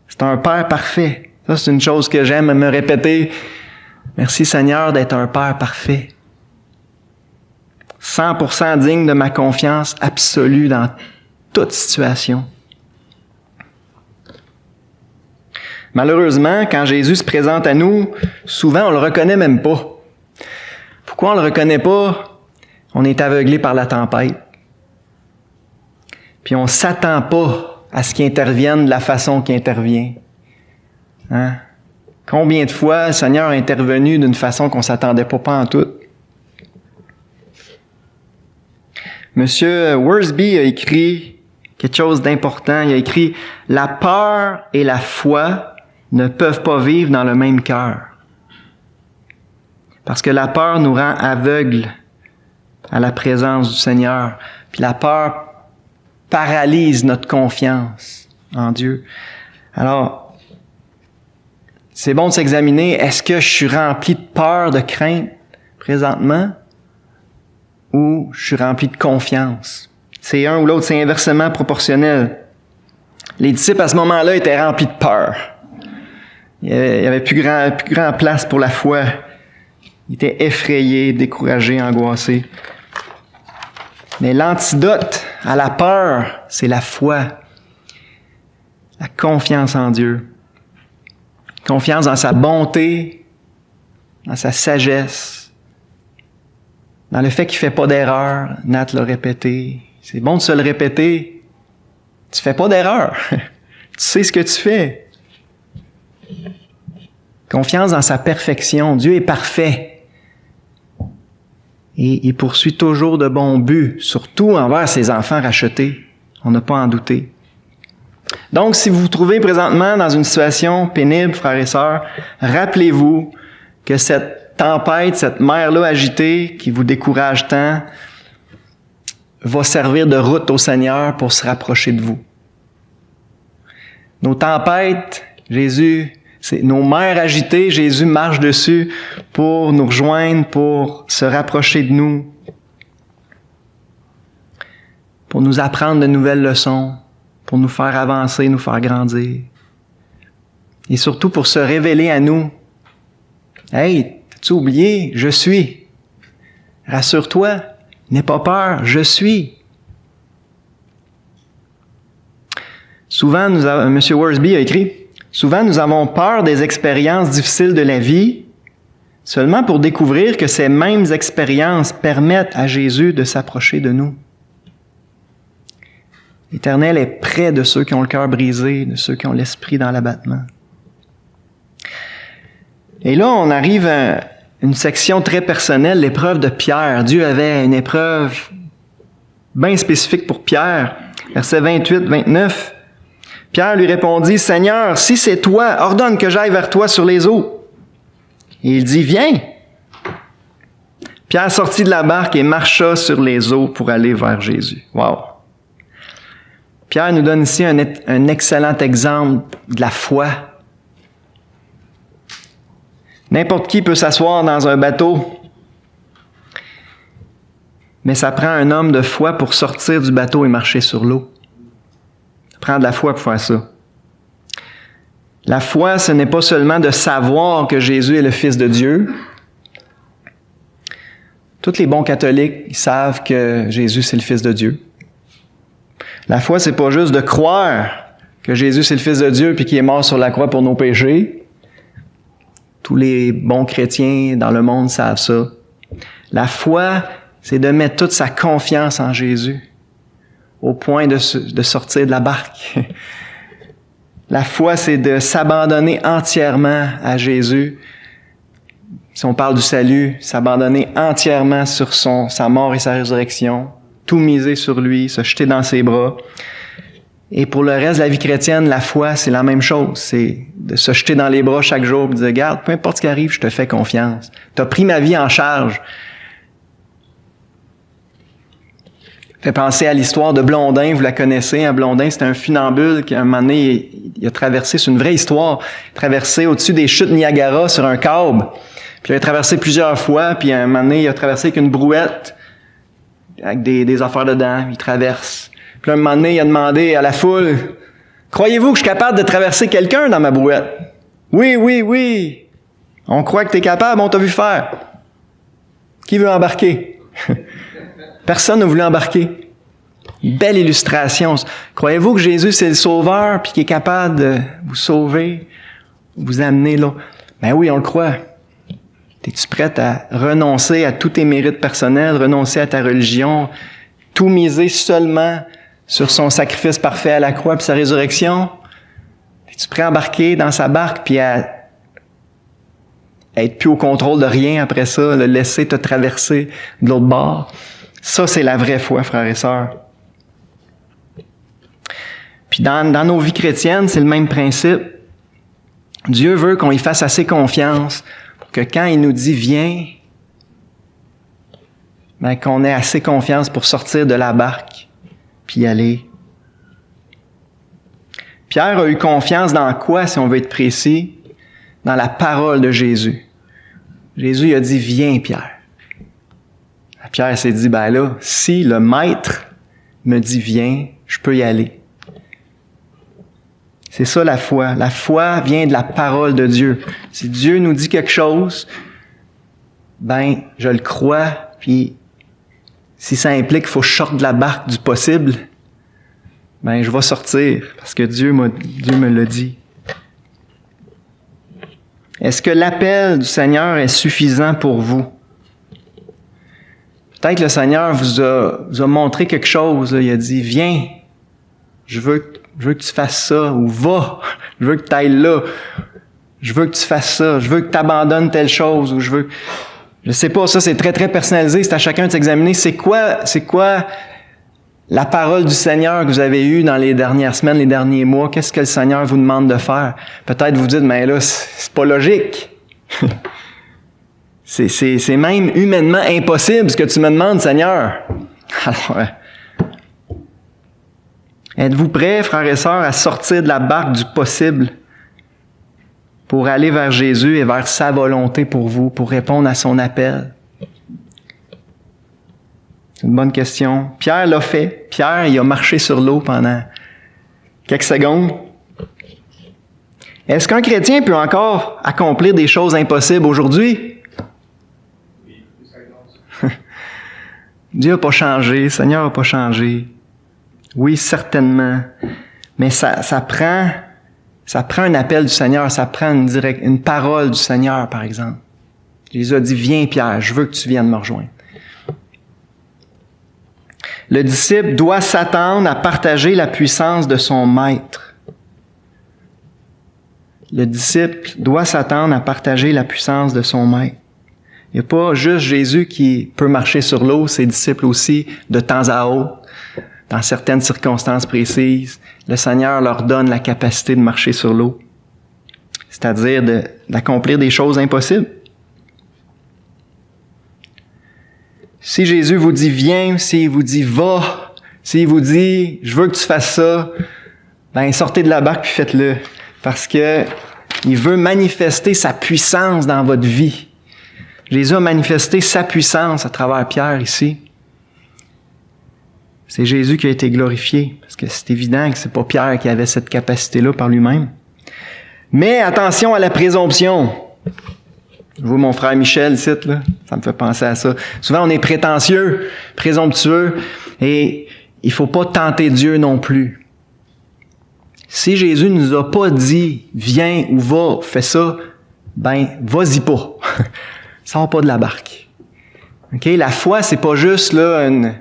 C'est un Père parfait. Ça, c'est une chose que j'aime me répéter. Merci Seigneur d'être un Père parfait. 100% digne de ma confiance absolue dans toute situation. Malheureusement, quand Jésus se présente à nous, souvent on le reconnaît même pas. Pourquoi on le reconnaît pas? On est aveuglé par la tempête. Puis on s'attend pas à ce qu'il intervienne de la façon qu'il intervient. Hein? Combien de fois le Seigneur a intervenu d'une façon qu'on s'attendait pas en tout? Monsieur Worsby a écrit quelque chose d'important. Il a écrit « La peur et la foi ne peuvent pas vivre dans le même cœur. » Parce que la peur nous rend aveugles à la présence du Seigneur. Puis la peur paralyse notre confiance en Dieu. Alors, c'est bon de s'examiner. Est-ce que je suis rempli de peur, de crainte présentement? Ou je suis rempli de confiance? C'est un ou l'autre, c'est inversement proportionnel. Les disciples, à ce moment-là, étaient remplis de peur. Il y avait plus grand place pour la foi. Ils étaient effrayés, découragés, angoissés. Mais l'antidote à la peur, c'est la foi. La confiance en Dieu. Confiance dans sa bonté, dans sa sagesse, dans le fait qu'il fait pas d'erreur. Nat l'a répété. C'est bon de se le répéter. Tu fais pas d'erreur. Tu sais ce que tu fais. Confiance dans sa perfection. Dieu est parfait. Et il poursuit toujours de bons buts, surtout envers ses enfants rachetés. On n'a pas à en douter. Donc, si vous vous trouvez présentement dans une situation pénible, frères et sœurs, rappelez-vous que cette tempête, cette mer-là agitée qui vous décourage tant, va servir de route au Seigneur pour se rapprocher de vous. Nos tempêtes, c'est nos mers agitées, Jésus marche dessus pour nous rejoindre, pour se rapprocher de nous, pour nous apprendre de nouvelles leçons, pour nous faire avancer, nous faire grandir. Et surtout pour se révéler à nous. Hey, t'as-tu oublié? Je suis. Rassure-toi, n'aie pas peur, je suis. Souvent, M. Worsby a écrit, « Souvent, nous avons peur des expériences difficiles de la vie, seulement pour découvrir que ces mêmes expériences permettent à Jésus de s'approcher de nous. L'Éternel est près de ceux qui ont le cœur brisé, de ceux qui ont l'esprit dans l'abattement. » Et là, on arrive à une section très personnelle, l'épreuve de Pierre. Dieu avait une épreuve bien spécifique pour Pierre. Versets 28-29. Pierre lui répondit, « Seigneur, si c'est toi, ordonne que j'aille vers toi sur les eaux. » Et il dit, « Viens. » Pierre sortit de la barque et marcha sur les eaux pour aller vers Jésus. Wow! Pierre nous donne ici un excellent exemple de la foi. N'importe qui peut s'asseoir dans un bateau, mais ça prend un homme de foi pour sortir du bateau et marcher sur l'eau. Ça prend de la foi pour faire ça. La foi, ce n'est pas seulement de savoir que Jésus est le Fils de Dieu. Tous les bons catholiques, ils savent que Jésus, c'est le Fils de Dieu. La foi, c'est pas juste de croire que Jésus, c'est le Fils de Dieu puis qu'il est mort sur la croix pour nos péchés. Tous les bons chrétiens dans le monde savent ça. La foi, c'est de mettre toute sa confiance en Jésus, au point de sortir de la barque. La foi, c'est de s'abandonner entièrement à Jésus. Si on parle du salut, s'abandonner entièrement sur sa mort et sa résurrection, tout miser sur lui, se jeter dans ses bras. Et pour le reste de la vie chrétienne, la foi, c'est la même chose. C'est de se jeter dans les bras chaque jour et de dire, regarde, peu importe ce qui arrive, je te fais confiance. Tu as pris ma vie en charge. Fait penser à l'histoire de Blondin, vous la connaissez. Hein? Blondin, c'était un funambule qui, à un moment donné, il a traversé, c'est une vraie histoire, traversé au-dessus des chutes Niagara sur un câble. Puis il a traversé plusieurs fois, puis à un moment donné, il a traversé avec une brouette, avec des affaires dedans, il traverse. Puis à un moment donné, il a demandé à la foule, « Croyez-vous que je suis capable de traverser quelqu'un dans ma brouette? »« Oui, oui, oui. On croit que tu es capable, on t'a vu faire. » Qui veut embarquer? Personne ne voulait embarquer. Belle illustration. Croyez-vous que Jésus, c'est le sauveur, puis qu'il est capable de vous sauver, vous amener là? Ben oui, on le croit. Es-tu prête à renoncer à tous tes mérites personnels, renoncer à ta religion, tout miser seulement sur son sacrifice parfait à la croix puis sa résurrection? Es-tu prêt à embarquer dans sa barque puis à être plus au contrôle de rien après ça, le laisser te traverser de l'autre bord? Ça, c'est la vraie foi, frères et sœurs. Puis dans nos vies chrétiennes, c'est le même principe. Dieu veut qu'on y fasse assez confiance pour que quand il nous dit « viens », ben, qu'on ait assez confiance pour sortir de la barque puis y aller. Pierre a eu confiance dans quoi, si on veut être précis? Dans la parole de Jésus. Jésus il a dit « viens, Pierre ». Pierre s'est dit, ben là, si le maître me dit viens, je peux y aller. C'est ça la foi. La foi vient de la parole de Dieu. Si Dieu nous dit quelque chose, ben, je le crois, puis si ça implique qu'il faut que je sorte de la barque du possible, ben, je vais sortir, parce que Dieu me l'a dit. Est-ce que l'appel du Seigneur est suffisant pour vous? Peut-être que le Seigneur vous a montré quelque chose. Là. Il a dit, viens, je veux que tu fasses ça. Ou va, je veux que tu ailles là. Je veux que tu fasses ça. Je veux que tu abandonnes telle chose. Ou je sais pas, ça c'est très très personnalisé. C'est à chacun de s'examiner. C'est quoi la parole du Seigneur que vous avez eue dans les dernières semaines, les derniers mois? Qu'est-ce que le Seigneur vous demande de faire? Peut-être vous dites, mais là, c'est pas logique. C'est même humainement impossible ce que tu me demandes, Seigneur. Alors, êtes-vous prêts, frères et sœurs, à sortir de la barque du possible pour aller vers Jésus et vers sa volonté pour vous, pour répondre à son appel? C'est une bonne question. Pierre l'a fait. Pierre, il a marché sur l'eau pendant quelques secondes. Est-ce qu'un chrétien peut encore accomplir des choses impossibles aujourd'hui? Dieu n'a pas changé, le Seigneur n'a pas changé. Oui, certainement. Mais ça prend un appel du Seigneur, ça prend une parole du Seigneur, par exemple. Jésus a dit, viens Pierre, je veux que tu viennes me rejoindre. Le disciple doit s'attendre à partager la puissance de son maître. Le disciple doit s'attendre à partager la puissance de son maître. Il n'y a pas juste Jésus qui peut marcher sur l'eau, ses disciples aussi, de temps à autre, dans certaines circonstances précises. Le Seigneur leur donne la capacité de marcher sur l'eau, c'est-à-dire d'accomplir des choses impossibles. Si Jésus vous dit « viens », s'il vous dit « va », s'il vous dit « je veux que tu fasses ça », ben sortez de la barque puis faites-le, parce que il veut manifester sa puissance dans votre vie. Jésus a manifesté sa puissance à travers Pierre ici. C'est Jésus qui a été glorifié, parce que c'est évident que c'est pas Pierre qui avait cette capacité-là par lui-même. Mais attention à la présomption. Je vois mon frère Michel ici, là, ça me fait penser à ça. Souvent on est prétentieux, présomptueux, et il faut pas tenter Dieu non plus. Si Jésus nous a pas dit « viens » ou « va », fais ça, ben vas-y pas. Sors pas de la barque. OK? La foi, c'est pas juste là, une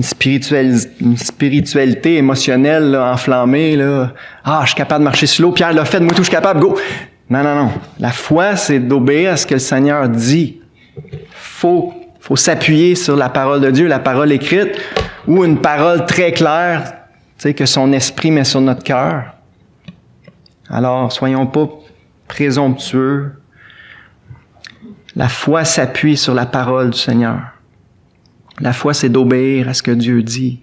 spiritualité émotionnelle là, enflammée. Là. Ah, je suis capable de marcher sur l'eau. Pierre l'a fait, moi tout, je suis capable. Go! Non, non, non. La foi, c'est d'obéir à ce que le Seigneur dit. Faut s'appuyer sur la parole de Dieu, la parole écrite, ou une parole très claire, tu sais, que son esprit met sur notre cœur. Alors, soyons pas présomptueux. La foi s'appuie sur la parole du Seigneur. La foi, c'est d'obéir à ce que Dieu dit.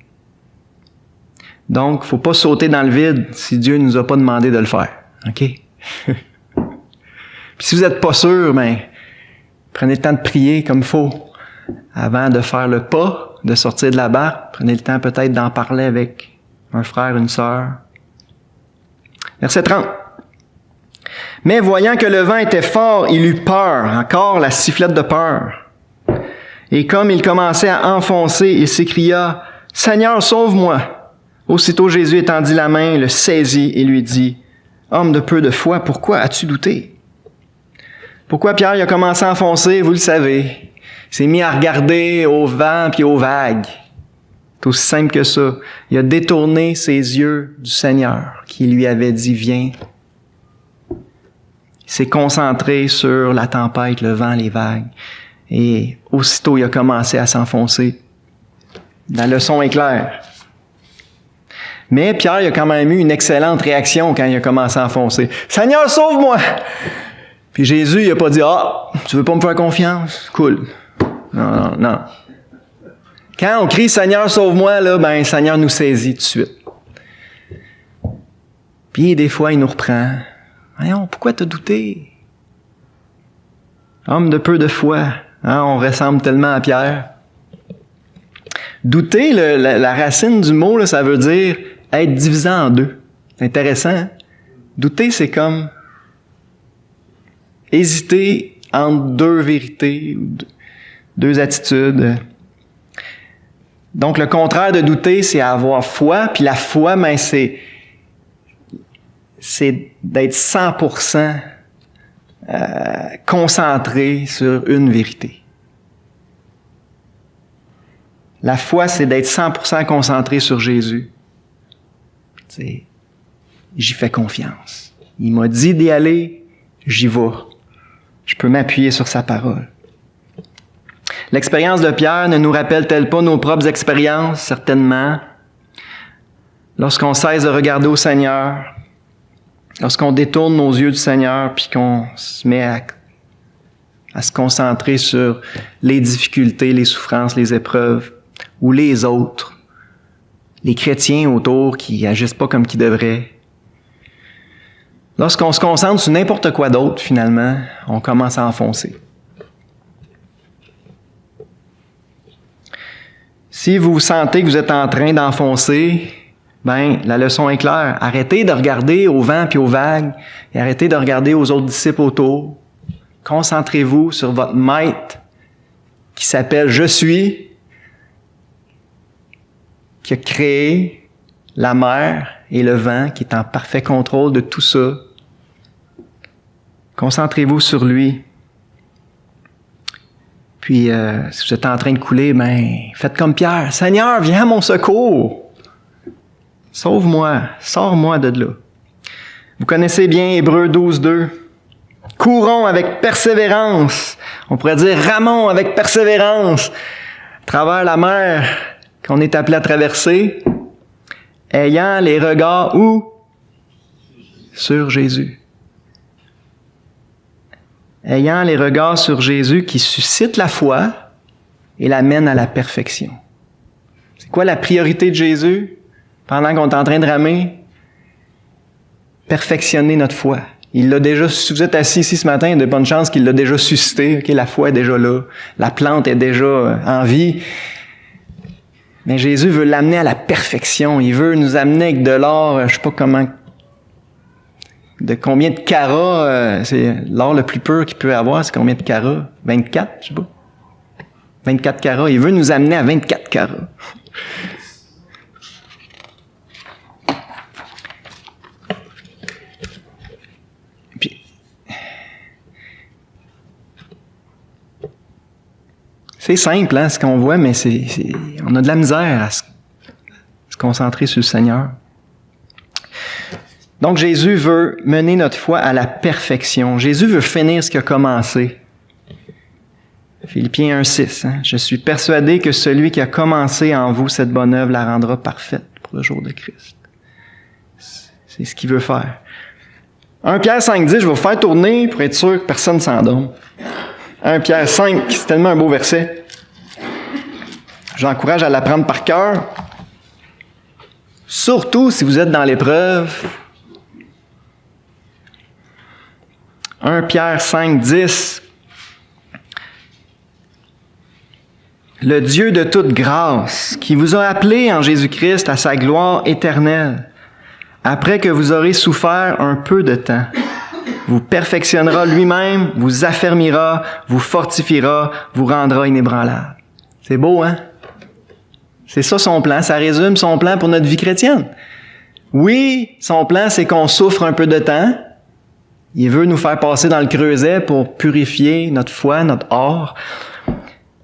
Donc, faut pas sauter dans le vide si Dieu nous a pas demandé de le faire. OK? Puis si vous n'êtes pas sûr, ben, prenez le temps de prier comme il faut avant de faire le pas, de sortir de la barque. Prenez le temps peut-être d'en parler avec un frère, une sœur. Verset 30. Mais voyant que le vent était fort, il eut peur, encore la sifflette de peur. Et comme il commençait à enfoncer, il s'écria, « Seigneur, sauve-moi! » Aussitôt Jésus étendit la main, le saisit et lui dit, « Homme de peu de foi, pourquoi as-tu douté? » Pourquoi Pierre il a commencé à enfoncer, vous le savez. Il s'est mis à regarder au vent puis aux vagues. C'est aussi simple que ça. Il a détourné ses yeux du Seigneur qui lui avait dit, « Viens. » Il s'est concentré sur la tempête, le vent, les vagues. Et aussitôt, il a commencé à s'enfoncer. La leçon est claire. Mais Pierre il a quand même eu une excellente réaction quand il a commencé à enfoncer. « Seigneur, sauve-moi! » Puis Jésus, il a pas dit, « Ah, tu veux pas me faire confiance? Cool. » Non, non, non. Quand on crie « Seigneur, sauve-moi », là, ben, Seigneur nous saisit tout de suite. Puis des fois, il nous reprend. « Voyons, pourquoi t'as douté? » Homme de peu de foi. Hein, on ressemble tellement à Pierre. Douter, la racine du mot, là, ça veut dire être divisé en deux. C'est intéressant. Hein? Douter, c'est comme hésiter entre deux vérités, deux attitudes. Donc, le contraire de douter, c'est avoir foi. Puis la foi, ben, c'est d'être 100% concentré sur une vérité. La foi, c'est d'être 100% concentré sur Jésus. J'y fais confiance. Il m'a dit d'y aller, j'y vais. Je peux m'appuyer sur sa parole. L'expérience de Pierre ne nous rappelle-t-elle pas nos propres expériences? Certainement. Lorsqu'on cesse de regarder au Seigneur, lorsqu'on détourne nos yeux du Seigneur, puis qu'on se met à se concentrer sur les difficultés, les souffrances, les épreuves, ou les autres, les chrétiens autour qui agissent pas comme qu'ils devraient. Lorsqu'on se concentre sur n'importe quoi d'autre, finalement, on commence à enfoncer. Si vous sentez que vous êtes en train d'enfoncer, ben, la leçon est claire. Arrêtez de regarder au vent puis aux vagues et arrêtez de regarder aux autres disciples autour. Concentrez-vous sur votre maître qui s'appelle « Je suis », qui a créé la mer et le vent, qui est en parfait contrôle de tout ça. Concentrez-vous sur lui. Puis, si vous êtes en train de couler, ben, faites comme Pierre. « Seigneur, viens à mon secours! Sauve-moi, sors-moi de là. » Vous connaissez bien Hébreux 12:2. « Courons avec persévérance. » On pourrait dire « ramons avec persévérance. » À travers la mer qu'on est appelé à traverser, ayant les regards où? Sur Jésus. Ayant les regards sur Jésus qui suscite la foi et l'amène à la perfection. C'est quoi la priorité de Jésus pendant qu'on est en train de ramer? Perfectionner notre foi. Il l'a déjà, si vous êtes assis ici ce matin, il y a de bonnes chances qu'il l'a déjà suscité. Okay, la foi est déjà là. La plante est déjà en vie. Mais Jésus veut l'amener à la perfection. Il veut nous amener avec de l'or, je sais pas comment, de combien de carats, c'est l'or le plus pur qu'il peut avoir, c'est combien de carats? 24, je sais pas. 24 carats. Il veut nous amener à 24 carats. Puis, C'est simple, hein, ce qu'on voit, mais on a de la misère à se concentrer sur le Seigneur. Donc, Jésus veut mener notre foi à la perfection. Jésus veut finir ce qu'il a commencé. Philippiens 1,6. Hein? Je suis persuadé que celui qui a commencé en vous cette bonne œuvre la rendra parfaite pour le jour de Christ. C'est ce qu'il veut faire. 1 Pierre 5,10, je vais vous faire tourner pour être sûr que personne ne s'endorme. 1 Pierre 5, c'est tellement un beau verset. J'encourage à l'apprendre par cœur. Surtout si vous êtes dans l'épreuve. 1 Pierre 5, 10. Le Dieu de toute grâce, qui vous a appelé en Jésus-Christ à sa gloire éternelle, après que vous aurez souffert un peu de temps, vous perfectionnera lui-même, vous affermira, vous fortifiera, vous rendra inébranlable. C'est beau, hein? C'est ça son plan. Ça résume son plan pour notre vie chrétienne. Oui, son plan, c'est qu'on souffre un peu de temps. Il veut nous faire passer dans le creuset pour purifier notre foi, notre or.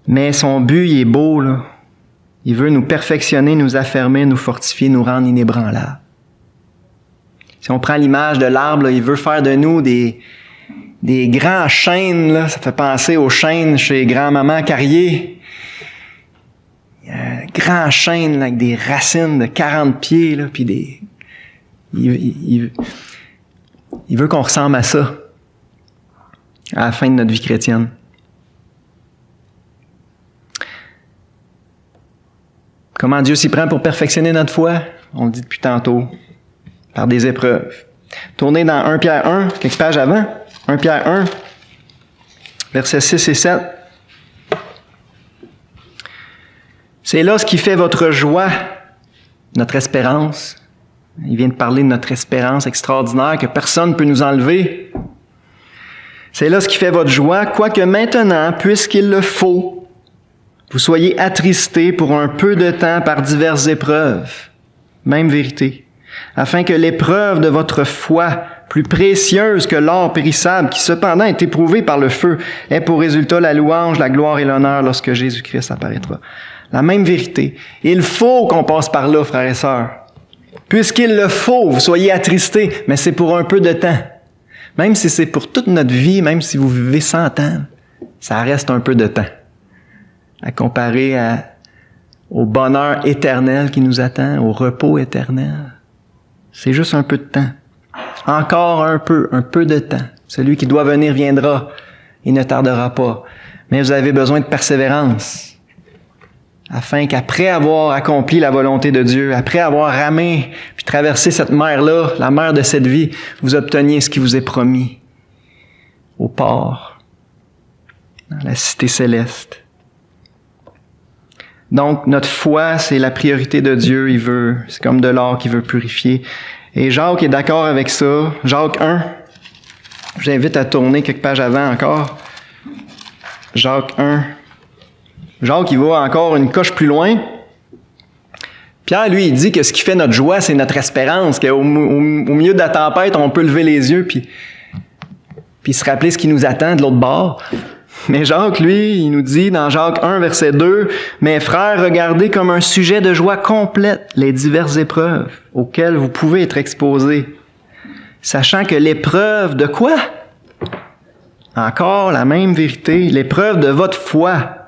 Mais son but, il est beau, là. Il veut nous perfectionner, nous affermer, nous fortifier, nous rendre inébranlables. Si on prend l'image de l'arbre, là, il veut faire de nous des grands chênes, là. Ça fait penser aux chênes chez grand-maman Carrier. Grand chêne là, avec des racines de 40 pieds, là, puis il veut qu'on ressemble à ça à la fin de notre vie chrétienne. Comment Dieu s'y prend pour perfectionner notre foi? On le dit depuis tantôt, par des épreuves. Tournez dans 1 Pierre 1, quelques pages avant. 1 Pierre 1, versets 6 et 7. C'est là ce qui fait votre joie, notre espérance. Il vient de parler de notre espérance extraordinaire que personne ne peut nous enlever. C'est là ce qui fait votre joie, quoique maintenant, puisqu'il le faut, vous soyez attristés pour un peu de temps par diverses épreuves. Même vérité. Afin que l'épreuve de votre foi, plus précieuse que l'or périssable, qui cependant est éprouvé par le feu, ait pour résultat la louange, la gloire et l'honneur lorsque Jésus-Christ apparaîtra. La même vérité. Il faut qu'on passe par là, frères et sœurs. Puisqu'il le faut, vous soyez attristés, mais c'est pour un peu de temps. Même si c'est pour toute notre vie, même si vous vivez 100 ans, ça reste un peu de temps. À comparer au bonheur éternel qui nous attend, au repos éternel. C'est juste un peu de temps. Encore un peu de temps. Celui qui doit venir viendra. Il ne tardera pas. Mais vous avez besoin de persévérance. Afin qu'après avoir accompli la volonté de Dieu, après avoir ramé puis traversé cette mer-là, la mer de cette vie, vous obteniez ce qui vous est promis au port, dans la cité céleste. Donc, notre foi, c'est la priorité de Dieu. C'est comme de l'or qu'il veut purifier. Et Jacques est d'accord avec ça. Jacques 1. Je vous invite à tourner quelques pages avant encore. Jacques 1. Jacques, il va encore une coche plus loin. Pierre, lui, il dit que ce qui fait notre joie, c'est notre espérance, qu'au milieu de la tempête, on peut lever les yeux puis se rappeler ce qui nous attend de l'autre bord. Mais Jacques, lui, il nous dit dans Jacques 1, verset 2, « Mes frères, regardez comme un sujet de joie complète les diverses épreuves auxquelles vous pouvez être exposés, sachant que l'épreuve de quoi? Encore la même vérité, l'épreuve de votre foi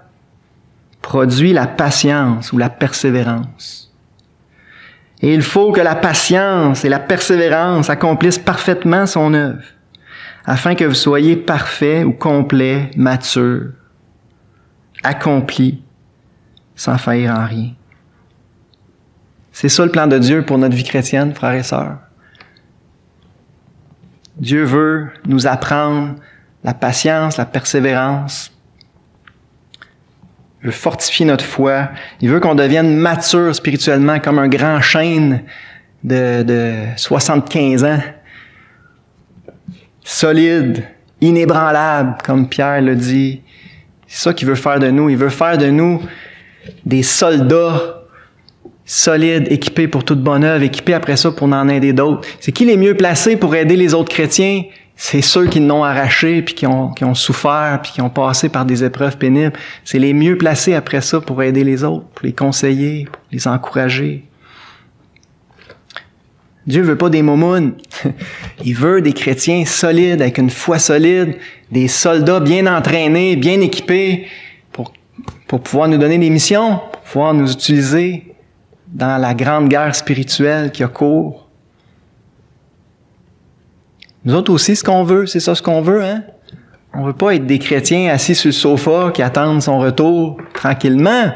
produit la patience ou la persévérance. Et il faut que la patience et la persévérance accomplissent parfaitement son œuvre, afin que vous soyez parfaits ou complets, matures, accomplis, sans faillir en rien. C'est ça le plan de Dieu pour notre vie chrétienne, frères et sœurs. Dieu veut nous apprendre la patience, la persévérance. Il veut fortifier notre foi. Il veut qu'on devienne mature spirituellement comme un grand chêne de 75 ans. Solide, inébranlable, comme Pierre le dit. C'est ça qu'il veut faire de nous. Il veut faire de nous des soldats solides, équipés pour toute bonne œuvre, équipés après ça pour en aider d'autres. C'est qui les mieux placés pour aider les autres chrétiens c'est ceux qui l'ont arraché, puis qui ont souffert, puis qui ont passé par des épreuves pénibles. C'est les mieux placés après ça pour aider les autres, pour les conseiller, pour les encourager. Dieu veut pas des moumounes. Il veut des chrétiens solides, avec une foi solide, des soldats bien entraînés, bien équipés, pour pouvoir nous donner des missions, pour pouvoir nous utiliser dans la grande guerre spirituelle qui a cours. Nous autres aussi, ce qu'on veut, c'est ça ce qu'on veut, hein? On veut pas être des chrétiens assis sur le sofa qui attendent son retour tranquillement.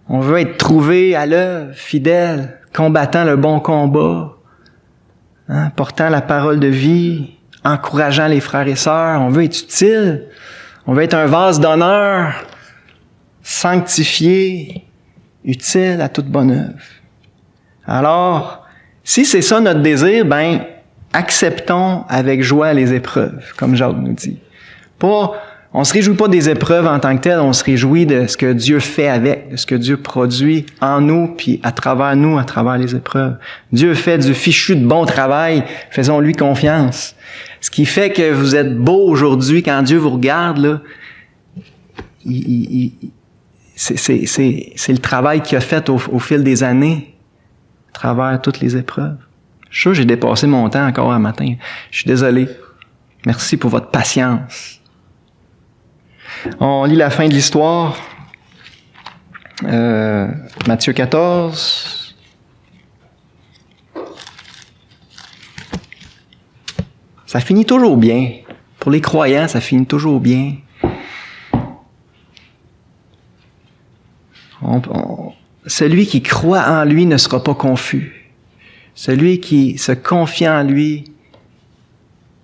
On veut être trouvés à l'œuvre, fidèles, combattant le bon combat, hein? Portant la parole de vie, encourageant les frères et sœurs. On veut être utile. On veut être un vase d'honneur, sanctifié, utile à toute bonne œuvre. Alors, si c'est ça notre désir, ben, acceptons avec joie les épreuves, comme Jacques nous dit. On se réjouit pas des épreuves en tant que telles, on se réjouit de ce que Dieu fait avec, de ce que Dieu produit en nous, puis à travers nous, à travers les épreuves. Dieu fait du fichu de bon travail, faisons-lui confiance. Ce qui fait que vous êtes beau aujourd'hui, quand Dieu vous regarde, là, c'est le travail qu'il a fait au fil des années, à travers toutes les épreuves. Je suis sûr que j'ai dépassé mon temps encore un matin. Je suis désolé. Merci pour votre patience. On lit la fin de l'histoire. Matthieu 14. Ça finit toujours bien. Pour les croyants, ça finit toujours bien. Celui qui croit en lui ne sera pas confus. Celui qui se confie en lui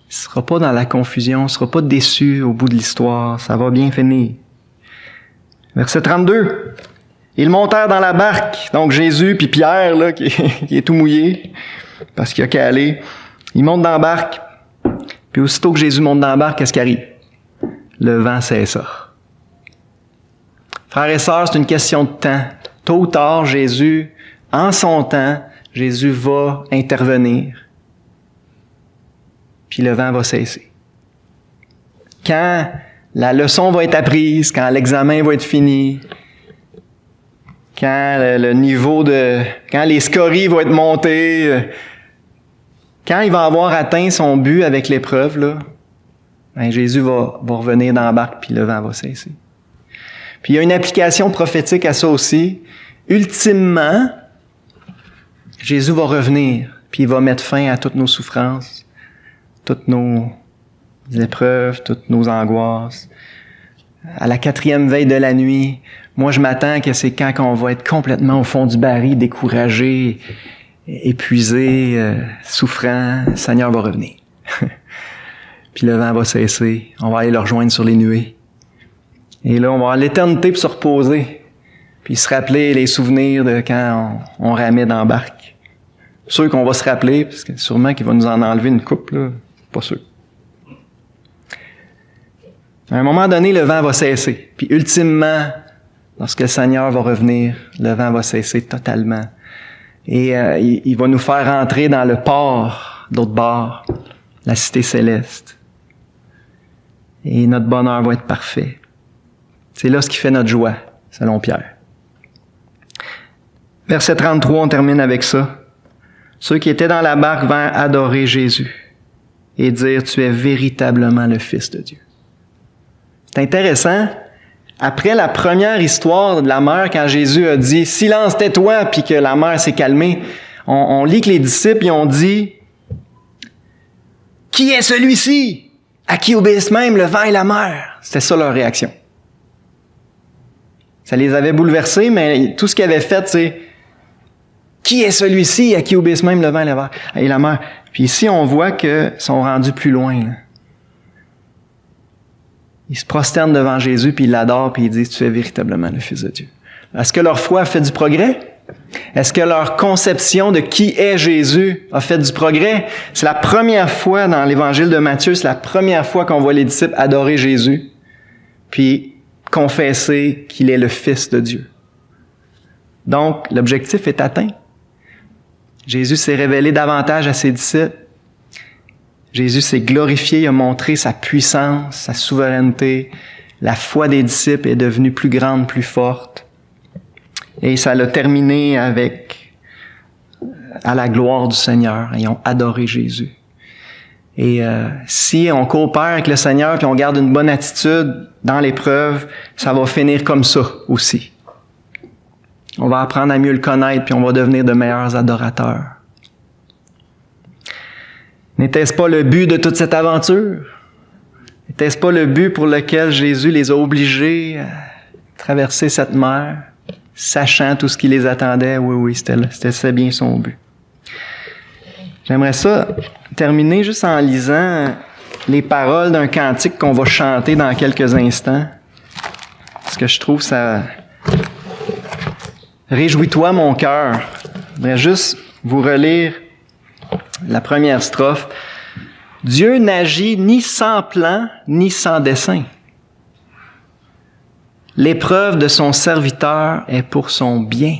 ne sera pas dans la confusion, ne sera pas déçu au bout de l'histoire. Ça va bien finir. Verset 32. Ils montèrent dans la barque. Donc Jésus puis Pierre, là, qui est tout mouillé, parce qu'il a qu'à aller. Ils montent dans la barque. Puis aussitôt que Jésus monte dans la barque, qu'est-ce qui arrive? Le vent cessa. Frères et sœurs, c'est une question de temps. Tôt ou tard, Jésus, en son temps, Jésus va intervenir. Puis le vent va cesser. Quand la leçon va être apprise, quand l'examen va être fini, quand le niveau quand les scories vont être montés, quand il va avoir atteint son but avec l'épreuve, là, ben Jésus va revenir dans la barque, puis le vent va cesser. Puis il y a une application prophétique à ça aussi. Ultimement, Jésus va revenir, puis il va mettre fin à toutes nos souffrances, toutes nos épreuves, toutes nos angoisses. À la 4e veille de la nuit, moi je m'attends que c'est quand on va être complètement au fond du baril, découragé, épuisé, souffrant, le Seigneur va revenir. Puis le vent va cesser, on va aller le rejoindre sur les nuées. Et là, on va avoir l'éternité pour se reposer, puis se rappeler les souvenirs de quand on ramait dans la barque. Sûr qu'on va se rappeler, parce que sûrement qu'il va nous en enlever une coupe, là. Pas sûr. À un moment donné, le vent va cesser. Puis ultimement, lorsque le Seigneur va revenir, le vent va cesser totalement. Et il va nous faire entrer dans le port d'autre bord, la cité céleste. Et notre bonheur va être parfait. C'est là ce qui fait notre joie, selon Pierre. Verset 33, on termine avec ça. Ceux qui étaient dans la barque vinrent adorer Jésus et dire « Tu es véritablement le Fils de Dieu ». C'est intéressant. Après la première histoire de la mer, quand Jésus a dit « Silence, tais-toi » puis que la mer s'est calmée, on lit que les disciples ils ont dit « Qui est celui-ci à qui obéissent même le vent et la mer ?» C'était ça leur réaction. Ça les avait bouleversés, mais tout ce qu'ils avaient fait, c'est « Qui est celui-ci à qui obéissent même le vent et la mer? » Puis ici, on voit qu'ils sont rendus plus loin. Là. Ils se prosternent devant Jésus, puis ils l'adorent, puis ils disent « Tu es véritablement le Fils de Dieu. » Est-ce que leur foi a fait du progrès? Est-ce que leur conception de qui est Jésus a fait du progrès? C'est la première fois dans l'Évangile de Matthieu, c'est la première fois qu'on voit les disciples adorer Jésus, puis confesser qu'il est le Fils de Dieu. Donc, l'objectif est atteint. Jésus s'est révélé davantage à ses disciples. Jésus s'est glorifié, il a montré sa puissance, sa souveraineté. La foi des disciples est devenue plus grande, plus forte. Et ça l'a terminé avec à la gloire du Seigneur. Ils ont adoré Jésus. Et si on coopère avec le Seigneur puis on garde une bonne attitude dans l'épreuve, ça va finir comme ça aussi. On va apprendre à mieux le connaître puis on va devenir de meilleurs adorateurs. N'était-ce pas le but de toute cette aventure? N'était-ce pas le but pour lequel Jésus les a obligés à traverser cette mer, sachant tout ce qui les attendait? Oui, c'était bien son but. J'aimerais ça terminer juste en lisant les paroles d'un cantique qu'on va chanter dans quelques instants. Parce que je trouve ça... Réjouis-toi, mon cœur. Je voudrais juste vous relire la première strophe. Dieu n'agit ni sans plan, ni sans dessein. L'épreuve de son serviteur est pour son bien.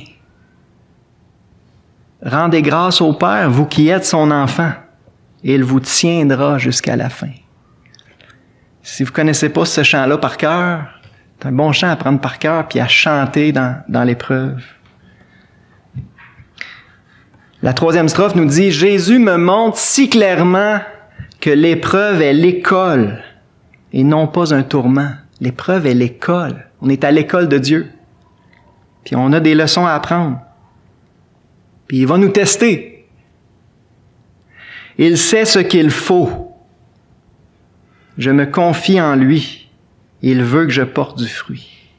Rendez grâce au Père, vous qui êtes son enfant, et il vous tiendra jusqu'à la fin. Si vous ne connaissez pas ce chant-là par cœur, c'est un bon chant à prendre par cœur puis à chanter dans l'épreuve. La troisième strophe nous dit « Jésus me montre si clairement que l'épreuve est l'école et non pas un tourment. » L'épreuve est l'école. On est à l'école de Dieu. Puis on a des leçons à apprendre. Puis il va nous tester. Il sait ce qu'il faut. Je me confie en lui. Il veut que je porte du fruit.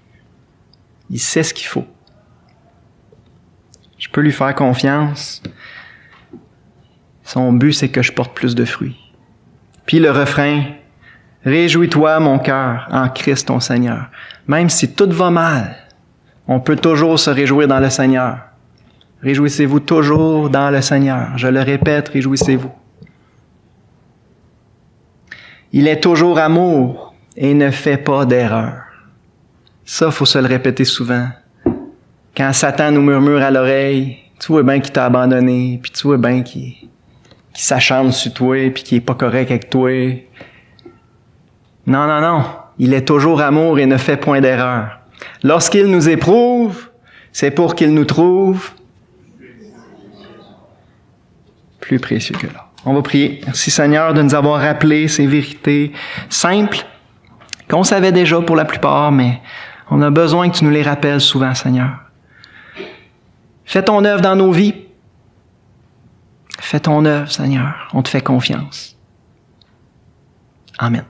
Il sait ce qu'il faut. Je peux lui faire confiance. Son but, c'est que je porte plus de fruits. Puis le refrain, « Réjouis-toi, mon cœur, en Christ ton Seigneur. » Même si tout va mal, on peut toujours se réjouir dans le Seigneur. Réjouissez-vous toujours dans le Seigneur. Je le répète, réjouissez-vous. Il est toujours amour et ne fait pas d'erreur. Ça, il faut se le répéter souvent. Quand Satan nous murmure à l'oreille, tu vois bien qu'il t'a abandonné, puis tu vois bien qu'il s'acharne sur toi, puis qu'il est pas correct avec toi. Non. Il est toujours amour et ne fait point d'erreur. Lorsqu'il nous éprouve, c'est pour qu'il nous trouve plus précieux que l'or. On va prier. Merci Seigneur de nous avoir rappelé ces vérités simples qu'on savait déjà pour la plupart, mais on a besoin que tu nous les rappelles souvent, Seigneur. Fais ton œuvre dans nos vies. Fais ton œuvre, Seigneur. On te fait confiance. Amen.